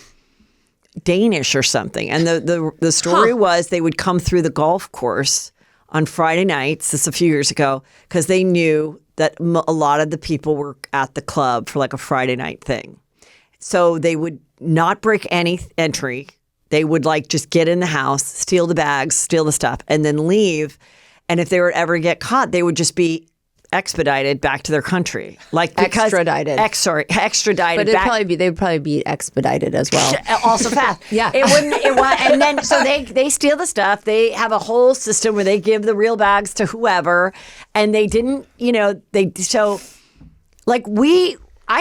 S1: Danish or something. And the story was they would come through the golf course on Friday nights, this a few years ago, because they knew that a lot of the people were at the club for like a Friday night thing. So they would not break any entry. They would like just get in the house, steal the bags, steal the stuff, and then leave. And if they were ever get caught, they would just be expedited back to their country. Extradited. Extradited.
S4: But they would probably be expedited as well.
S1: Also fast.
S4: Yeah.
S1: And then so they steal the stuff. They have a whole system where they give the real bags to whoever, and they didn't. I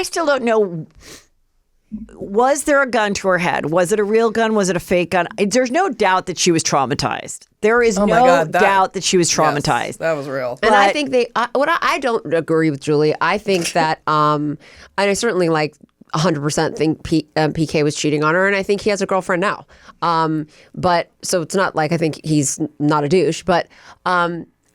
S1: still don't know. Was there a gun to her head? Was it a real gun? Was it a fake gun? There's no doubt that she was traumatized. There is doubt that she was traumatized.
S3: Yes, that was real.
S4: And I think I don't agree with Julie. I think that, and I certainly 100% think PK was cheating on her, and I think he has a girlfriend now. But so it's not like I think he's not a douche, but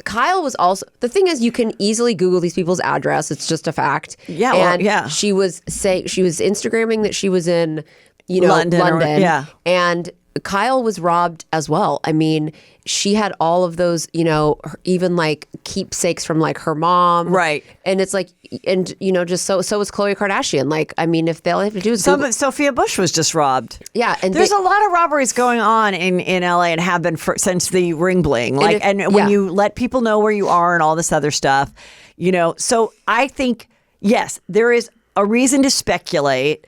S4: Kyle was also, the thing is, you can easily Google these people's address. It's just a fact.
S1: Yeah.
S4: She was Instagramming that she was in, London. And Kyle was robbed as well. I mean, she had all of those, even keepsakes from her mom.
S1: Right.
S4: And it's just so was Khloe Kardashian. I mean, if they'll have to do is
S1: Sophia Bush was just robbed.
S4: Yeah. And
S1: there's a lot of robberies going on in LA and have been since the ring bling. When you let people know where you are and all this other stuff, so I think, yes, there is a reason to speculate,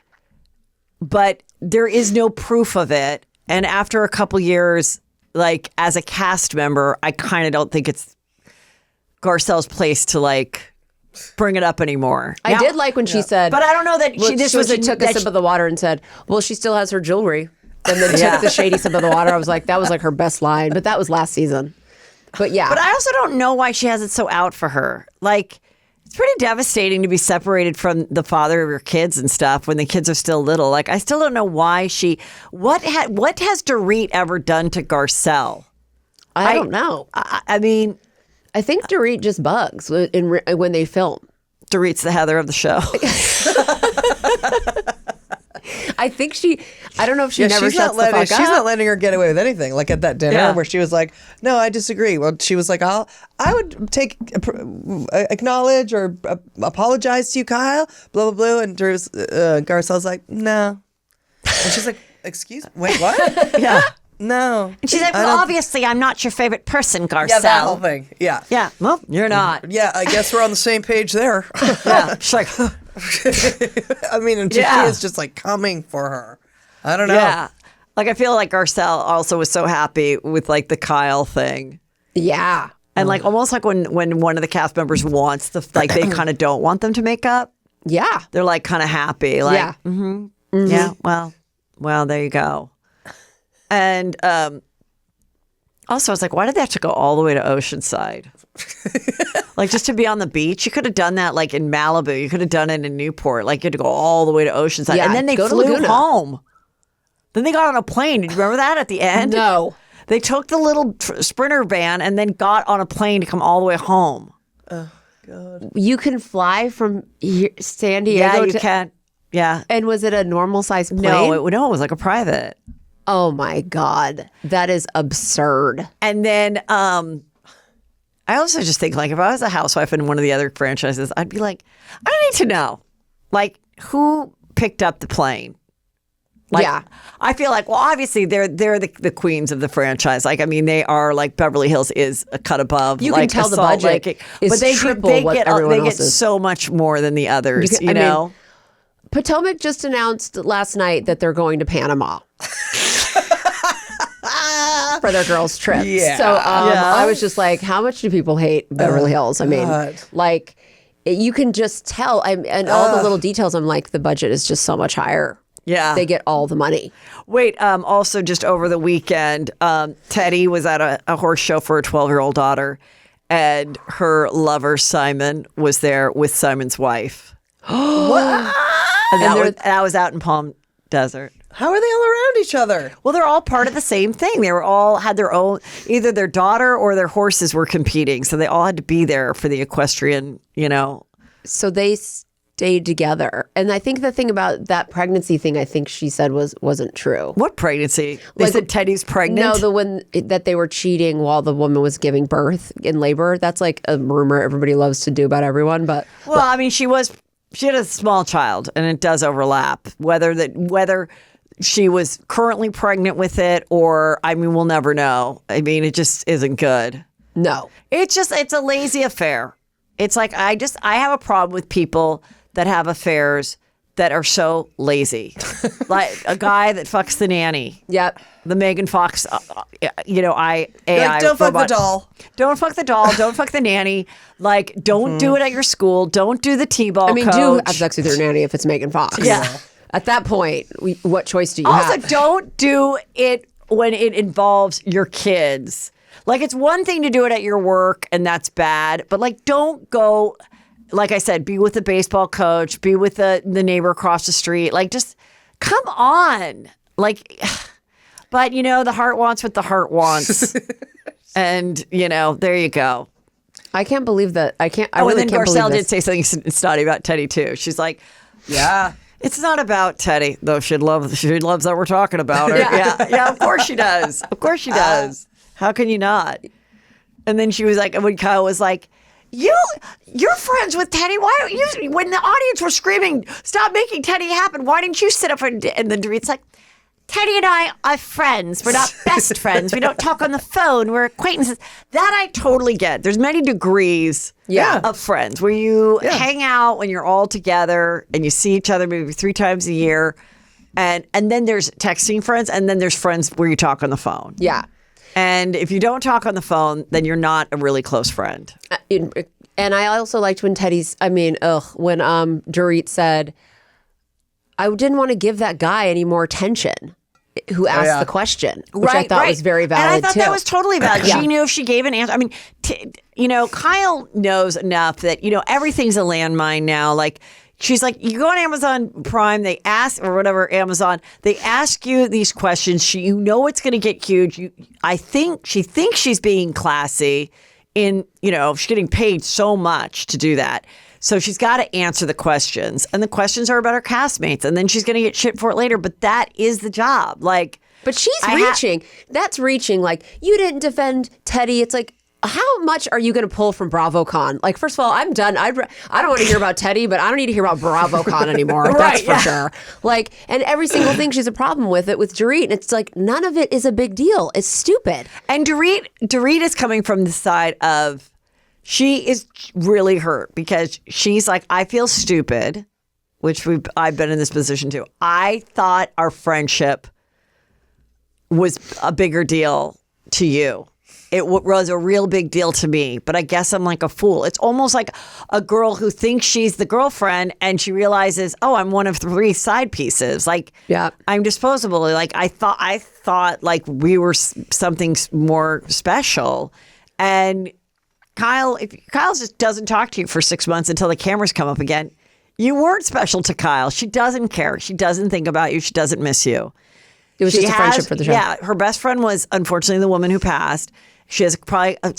S1: but there is no proof of it. And after a couple years, as a cast member, I kind of don't think it's Garcelle's place to bring it up anymore.
S4: I did like when she said,
S1: but I don't know that she
S4: took a sip of the water and said, "Well, she still has her jewelry," and then took the shady sip of the water. I was like, that was her best line, but that was last season. But yeah,
S1: but I also don't know why she has it so out for her. It's pretty devastating to be separated from the father of your kids and stuff when the kids are still little. I still don't know why what has Dorit ever done to Garcelle?
S4: I don't know.
S1: I mean,
S4: I think Dorit just bugs when they film.
S1: Dorit's the Heather of the show.
S4: I think I don't know if she never
S3: she's
S4: shuts the fuck up.
S3: She's not letting her get away with anything. Like at that dinner where she was like, "No, I disagree." Well, she was like, I would acknowledge or apologize to you, Kyle. Blah blah blah. And Garcelle's like, "No," and she's like, "Excuse me, wait, what?"
S1: Yeah.
S3: No.
S1: And she's like, well, obviously, I'm not your favorite person, Garcelle.
S3: Yeah, that whole thing. Yeah.
S1: Yeah. Well, you're not.
S3: Yeah, I guess we're on the same page there.
S1: Yeah. She's like,
S3: I mean, and she is just like coming for her. I don't know.
S1: yeah. Like, I feel like Garcelle also was so happy with like the Kyle thing.
S4: Yeah.
S1: And like almost like when one of the cast members wants they kind of don't want them to make up.
S4: Yeah.
S1: They're like kind of happy. Like,
S4: Yeah.
S1: Yeah. Well, there you go. And also, I was like, why did they have to go all the way to Oceanside? Like, just to be on the beach? You could have done that, like, in Malibu. You could have done it in Newport. Like, you had to go all the way to Oceanside.
S4: Yeah,
S1: and then they
S4: go to
S1: flew
S4: Laguna.
S1: home. Then they got on a plane. Did you remember that at the end?
S4: No.
S1: They took the little Sprinter van and then got on a plane to come all the way home.
S4: You can fly from San Diego
S1: Yeah, you
S4: to...
S1: can. Yeah.
S4: And was it a normal size plane?
S1: No, it was like a private.
S4: Oh my God. That is absurd.
S1: And then I also just think, like, if I was a housewife in one of the other franchises, I'd be like, I don't need to know, like, who picked up the plane. Like,
S4: Yeah.
S1: I feel like, well, obviously they're the queens of the franchise. Like, I mean, they are like Beverly Hills is a cut above.
S4: You
S1: like,
S4: can tell
S1: a
S4: the
S1: Salt
S4: budget
S1: Lake.
S4: is
S1: But they
S4: triple what everyone
S1: they
S4: else
S1: get
S4: is.
S1: so much more than the others. You
S4: I mean,
S1: know.
S4: Potomac just announced last night that they're going to Panama. For their girls' trip.
S3: Yeah.
S4: So I was just like, how much do people hate Beverly Hills? I mean,
S3: God.
S4: like, you can just tell. And all the little details, I'm like, the budget is just so much higher.
S1: Yeah.
S4: They get all the money.
S1: Wait, also just over the weekend, Teddy was at a horse show for her 12-year-old daughter, and her lover, Simon, was there with Simon's wife.
S3: What?
S1: And that was out in Palm Desert.
S3: How are they all around each other?
S1: Well, they're all part of the same thing. They were all had their own, either their daughter or their horses were competing. So they all had to be there for the equestrian,
S4: So they stayed together. And I think the thing about that pregnancy thing, I think she said wasn't true.
S1: What pregnancy? They said Teddy's pregnant?
S4: No, the one that they were cheating while the woman was giving birth in labor. That's like a rumor everybody loves to do about everyone. But
S1: Well, I mean, she had a small child, and it does overlap. Whether she was currently pregnant with it, or I mean, we'll never know. I mean, it just isn't good.
S4: no.
S1: It's a lazy affair. It's like I have a problem with people that have affairs that are so lazy, like a guy that fucks the nanny.
S4: Yep.
S1: The Megan Fox, AI
S3: Like, don't fuck the
S1: robot.
S3: doll.
S1: Don't fuck the doll. Don't fuck the nanny. Like, don't do it at your school. Don't do the T-ball
S4: I mean,
S1: coach.
S4: do have sex with your nanny if it's Megan Fox.
S1: Yeah.
S4: At that point, what choice do you
S1: Also,
S4: have?
S1: don't do it when it involves your kids. Like, it's one thing to do it at your work, and that's bad. But, like, don't go, like I said, be with the baseball coach, be with the neighbor across the street. Like, just come on. Like, but, the heart wants what the heart wants. And, there you go.
S4: I can't believe that. I really
S1: And then
S4: can't
S1: Garcelle
S4: believe
S1: did
S4: this.
S1: say something snotty about Teddy, too. She's like,
S3: Yeah.
S1: it's not about Teddy, though she loves that we're talking about her. Yeah, of course she does. Of course she does. How can you not? And then she was like, when Kyle was like, you're friends with Teddy. Why don't you, when the audience were screaming, stop making Teddy happen, why didn't you sit up and then Dorit's like, Teddy and I are friends. We're not best friends. We don't talk on the phone. We're acquaintances. That I totally get. There's many degrees of friends where you hang out when you're all together and you see each other maybe 3 times a year. And then there's texting friends, and then there's friends where you talk on the phone.
S4: Yeah.
S1: And if you don't talk on the phone, then you're not a really close friend.
S4: And I also liked when when Dorit said, I didn't want to give that guy any more attention who asked the question, which I thought was very valid,
S1: and I thought
S4: too.
S1: that was totally valid.
S4: Yeah.
S1: She knew if she gave an answer. I mean, Kyle knows enough that, everything's a landmine now. Like, she's like, you go on Amazon Prime, they ask, or whatever, Amazon, they ask you these questions. You know it's going to get huge. I think she thinks she's being classy in, she's getting paid so much to do that. So she's got to answer the questions. And the questions are about her castmates. And then she's going to get shit for it later. But that is the job.
S4: But she's reaching. That's reaching. Like, you didn't defend Teddy. It's like, how much are you going to pull from BravoCon? Like, first of all, I'm done. I don't want to hear about Teddy, but I don't need to hear about BravoCon anymore. That's for sure. Like, and every single thing, she's a problem with it with Dorit. And it's like, none of it is a big deal. It's stupid.
S1: And Dorit is coming from the side of, she is really hurt because she's like, I feel stupid, which I've been in this position too. I thought our friendship was a bigger deal to you. It was a real big deal to me, but I guess I'm like a fool. It's almost like a girl who thinks she's the girlfriend and she realizes, oh, I'm one of 3 side pieces. Like, I'm disposable. Like, I thought like we were something more special. And if Kyle just doesn't talk to you for 6 months until the cameras come up again, you weren't special to Kyle. She doesn't care. She doesn't think about you. She doesn't miss you.
S4: It was just a friendship for the show.
S1: Yeah, her best friend was unfortunately the woman who passed. She has probably a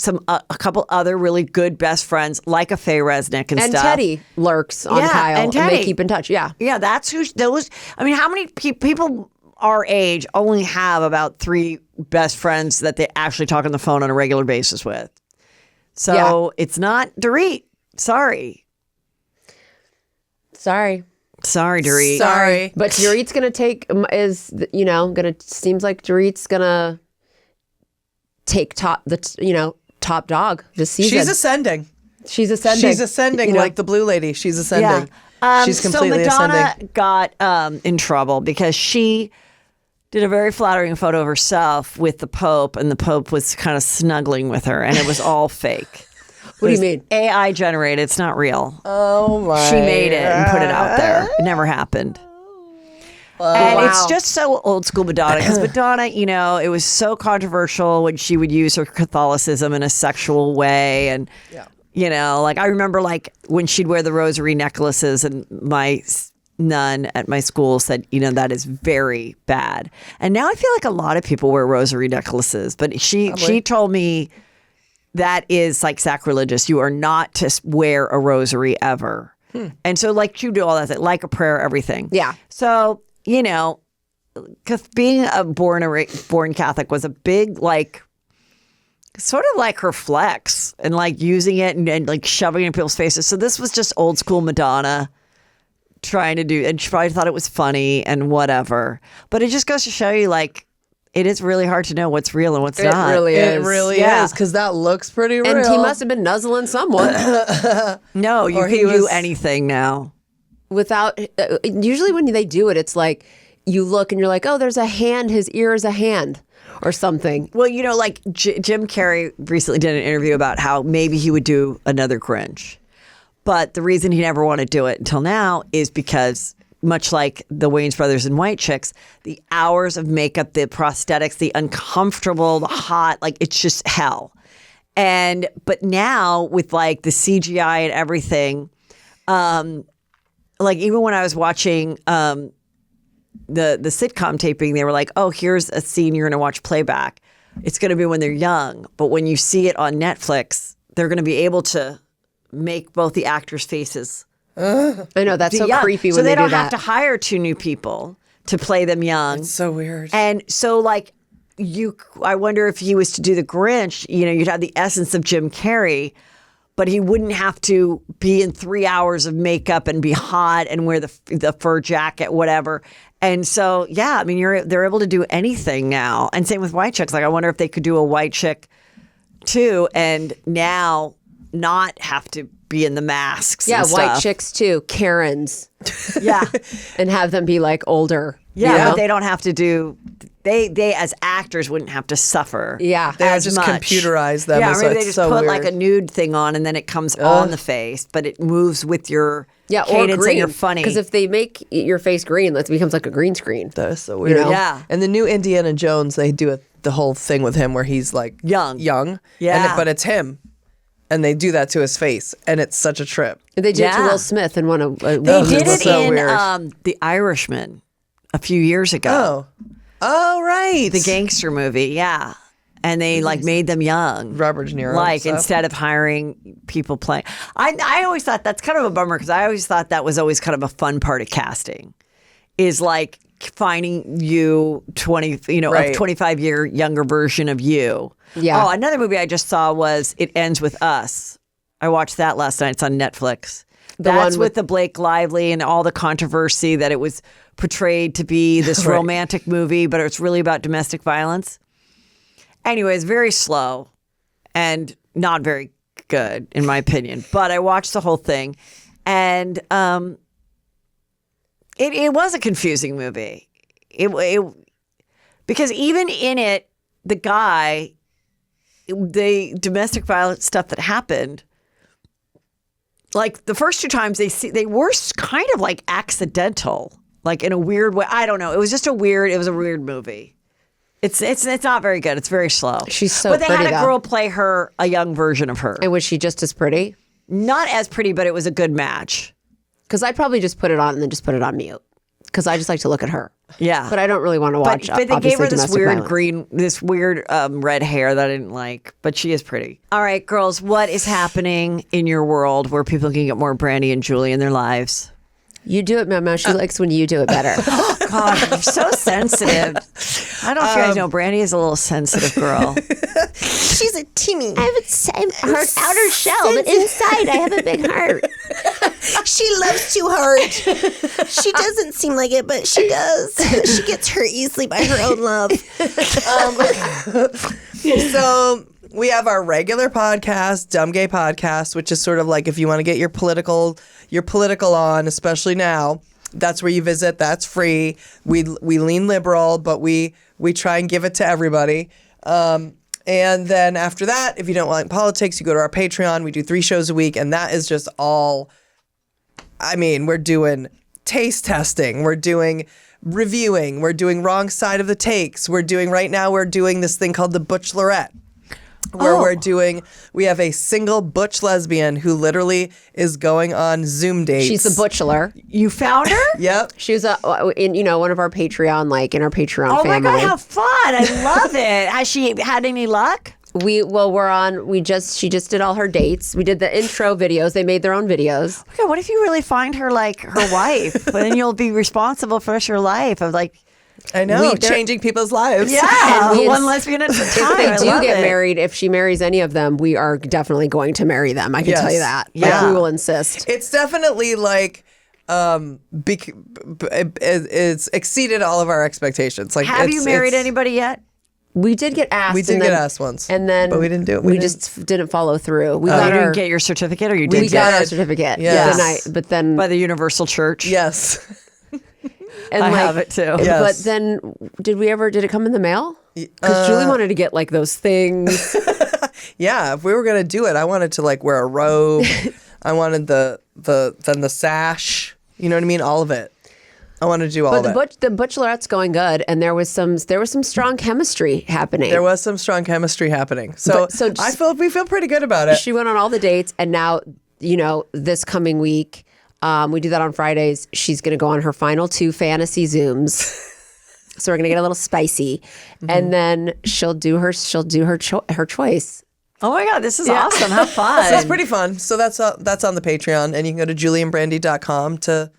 S1: couple other really good best friends, like a Faye Resnick and stuff.
S4: And Teddy lurks on Kyle, and they keep in touch. Yeah,
S1: that's who those. I mean, how many people our age only have about 3 best friends that they actually talk on the phone on a regular basis with? So it's not Dorit. Sorry, Dorit.
S3: Sorry.
S4: But Dorit's seems like Dorit's gonna take top dog this season.
S3: She's ascending like the blue lady. She's ascending. She's completely
S1: Madonna
S3: ascending.
S1: got in trouble because she did a very flattering photo of herself with the Pope, and the Pope was kind of snuggling with her, and it was all fake.
S4: What do you mean?
S1: AI generated. It's not real.
S3: Oh my!
S1: She made it and put it out there. It never happened. And it's just so old school Madonna, because Madonna, it was so controversial when she would use her Catholicism in a sexual way. And, I remember when she'd wear the rosary necklaces, and my nun at my school said, that is very bad. And now I feel like a lot of people wear rosary necklaces, but she told me that is like sacrilegious. You are not to wear a rosary ever. And so you do all that, like a prayer, everything.
S4: Yeah.
S1: So, because being a born Catholic was a big, sort of like her flex, and using it and shoving it in people's faces. So this was just old school Madonna trying to do, and she probably thought it was funny and whatever. But it just goes to show you, it is really hard to know what's real and what's not.
S3: It really is, because that looks pretty real.
S4: And he must have been nuzzling someone.
S1: No, you can do anything now.
S4: Without, usually when they do it, it's like you look and you're like, oh, there's a hand, his ear is a hand or something.
S1: Well, Jim Carrey recently did an interview about how maybe he would do another Grinch. But the reason he never wanted to do it until now is because, much like the Wayans brothers and White Chicks, the hours of makeup, the prosthetics, the uncomfortable, the hot, it's just hell. But now with the CGI and everything, even when I was watching the sitcom taping, they were like, oh, here's a scene you're going to watch playback. It's going to be when they're young. But when you see it on Netflix, they're going to be able to make both the actors' faces.
S4: I know, that's so
S1: young.
S4: creepy
S1: so
S4: when they do that.
S1: So they don't have to hire 2 new people to play them young.
S3: It's so weird.
S1: And so I wonder if he was to do the Grinch, you'd have the essence of Jim Carrey, but he wouldn't have to be in 3 hours of makeup and be hot and wear the fur jacket, whatever. And so, yeah, I mean, they're able to do anything now. And same with White Chicks. I wonder if they could do a White Chick too, and now not have to be in the masks.
S4: Yeah,
S1: and
S4: White
S1: stuff.
S4: Chicks too, Karens.
S1: Yeah.
S4: And have them be older.
S1: Yeah, but they don't have to do. They as actors wouldn't have to suffer.
S4: Yeah,
S3: they just computerize them.
S1: Yeah,
S3: so
S1: maybe they
S3: it's
S1: just
S3: so
S1: put
S3: weird.
S1: a nude thing on, and then it comes on the face, but it moves with your cadence
S4: or green.
S1: And you're funny.
S4: Because if they make your face green, it becomes like a green screen.
S3: That is so weird.
S1: Yeah.
S3: And the new Indiana Jones, they do the whole thing with him where he's
S1: young.
S3: Yeah.
S1: Yeah.
S3: But it's him. and they do that to his face, and it's such a trip.
S4: They did it to
S1: Yeah.
S4: Will Smith in one of
S1: They did it
S3: so
S1: in
S3: weird.
S1: The Irishman a few years ago.
S3: Oh, right.
S1: The gangster movie, yeah. And they like made them young.
S3: Robert De Niro.
S1: Like
S3: stuff.
S1: instead of hiring people playing. I always thought that's kind of a bummer because I always thought that was always kind of a fun part of casting is like finding you 20, a
S3: Right.
S1: 25-year younger version of you.
S4: Yeah.
S1: Oh, another movie I just saw was It Ends With Us. I watched that last night. It's on Netflix. That's
S4: one
S1: with
S4: with
S1: the Blake Lively and all the controversy that it was portrayed to be this
S3: Right.
S1: romantic movie, but it's really about domestic violence. Anyways, very slow and not very good, in my opinion. But I watched the whole thing, and it was a confusing movie. It because even in it, the guy, the domestic violence stuff that happened, like the first two times they were kind of like accidental, like in a weird way. I don't know. It was a weird movie. It's not very good. It's very slow.
S4: She's so
S1: But they
S4: pretty,
S1: had a
S4: though.
S1: girl play her, a young version of her.
S4: And was she just as pretty?
S1: Not as pretty, but it was a good match.
S4: Because I'd probably just put it on and then just put it on mute. Because I just like to look at her.
S1: Yeah.
S4: But I don't really want to watch.
S1: But they gave
S4: obviously,
S1: her this
S4: domestic
S1: weird
S4: violence.
S1: weird red hair that I didn't like. But she is pretty. All right, girls, what is happening in your world where people can get more Brandy and Julie in their lives?
S4: You do it, Mama. She likes when you do it better.
S1: God, you're so sensitive. I don't know if you guys know, Brandy is a little sensitive girl.
S5: She's a Timmy.
S4: I have a hard outer shell, but inside I have a big heart.
S5: She loves too hard. She doesn't seem like it, but she does. She gets hurt easily by her own love.
S3: So we have our regular podcast, Dumb Gay Podcast, which is sort of like if you want to get your political on, especially now, that's where you visit. That's free. We lean liberal, but we try and give it to everybody. And then after that, if you don't like politics, you go to our Patreon. We do 3 shows a week, and that is just all. I mean, we're doing taste testing. We're doing reviewing. We're doing wrong side of the takes. We're doing this thing called the Butchlorette. Where we have a single butch lesbian who literally is going on Zoom dates.
S4: She's the butchler.
S1: You found her?
S3: Yep.
S4: She was in one of our Patreon, in our Patreon
S1: Oh
S4: family.
S1: my God, how fun. I love it. Has she had any luck?
S4: She just did all her dates. We did the intro videos. They made their own videos.
S1: Okay, what if you really find her like her wife? But then you'll be responsible for the rest of your life of like,
S3: I know, changing people's lives.
S1: yeah,
S4: And
S1: one lesbian at a time.
S4: If
S1: I
S4: they do
S1: love
S4: get
S1: it.
S4: married, if she marries any of them, we are definitely going to marry them. I can
S3: Yes.
S4: tell you that.
S1: Yeah.
S4: We will insist.
S3: It's definitely like it's exceeded all of our expectations. Like,
S1: Have you married
S3: it's-
S1: anybody yet?
S4: We did get asked.
S3: We did
S4: and
S3: get
S4: then-
S3: asked once,
S4: and then
S3: but we didn't do it.
S4: We just didn't follow through. We
S1: You
S4: got our
S1: didn't get your certificate, or you did
S4: we got
S1: get
S4: our
S1: it
S4: certificate.
S3: Yes.
S4: But then
S1: by the Universal Church?
S3: Yes.
S4: and
S1: I have it too.
S3: Yes.
S4: But then did it come in the mail? Because Julie wanted to get like those things.
S3: Yeah, if we were gonna do it, I wanted to like wear a robe. I wanted the sash. You know what I mean? All of it. I wanted to do all
S4: But
S3: of it.
S4: the Butcherette's going good, and there was some strong chemistry happening.
S3: There was some strong chemistry happening. So, we feel pretty good about it.
S4: She went on all the dates, and now this coming week, we do that on Fridays. She's going to go on her final 2 fantasy Zooms. So we're going to get a little spicy, and then she'll do her choice.
S1: Oh my God, this is awesome. How fun.
S3: So it's pretty fun. So that's on the Patreon, and you can go to julieandbrandy.com to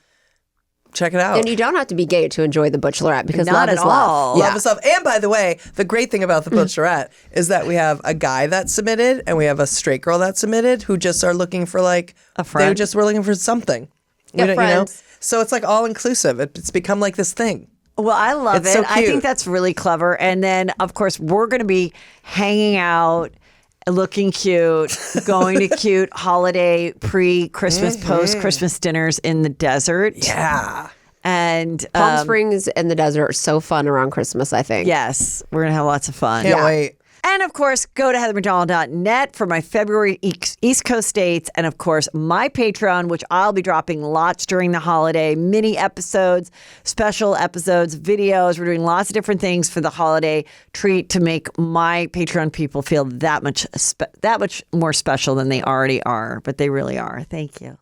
S3: check it out.
S4: And you don't have to be gay to enjoy the Butchlorette because
S1: Not
S4: love
S1: at
S4: is
S1: all.
S4: love.
S3: Love is love. And by the way, the great thing about the Butcherette is that we have a guy that submitted and we have a straight girl that submitted who just are looking for like
S1: A friend?
S3: They just were looking for something.
S4: Yeah, friends.
S3: So it's like all inclusive. It's become like this thing.
S1: Well, I love
S3: It's
S1: it.
S3: so
S1: I think
S3: cute.
S1: that's really clever. And then, of course, we're going to be hanging out, looking cute, going to cute holiday, pre-Christmas, post-Christmas dinners in the desert.
S3: Yeah.
S1: And
S4: Palm Springs and the desert are so fun around Christmas, I think.
S1: yes, we're going to have lots of fun.
S3: Can't wait.
S1: And of course, go to heathermcdonald.net for my February East Coast dates. And of course, my Patreon, which I'll be dropping lots during the holiday, mini episodes, special episodes, videos. We're doing lots of different things for the holiday treat to make my Patreon people feel that much more special than they already are. But they really are. Thank you.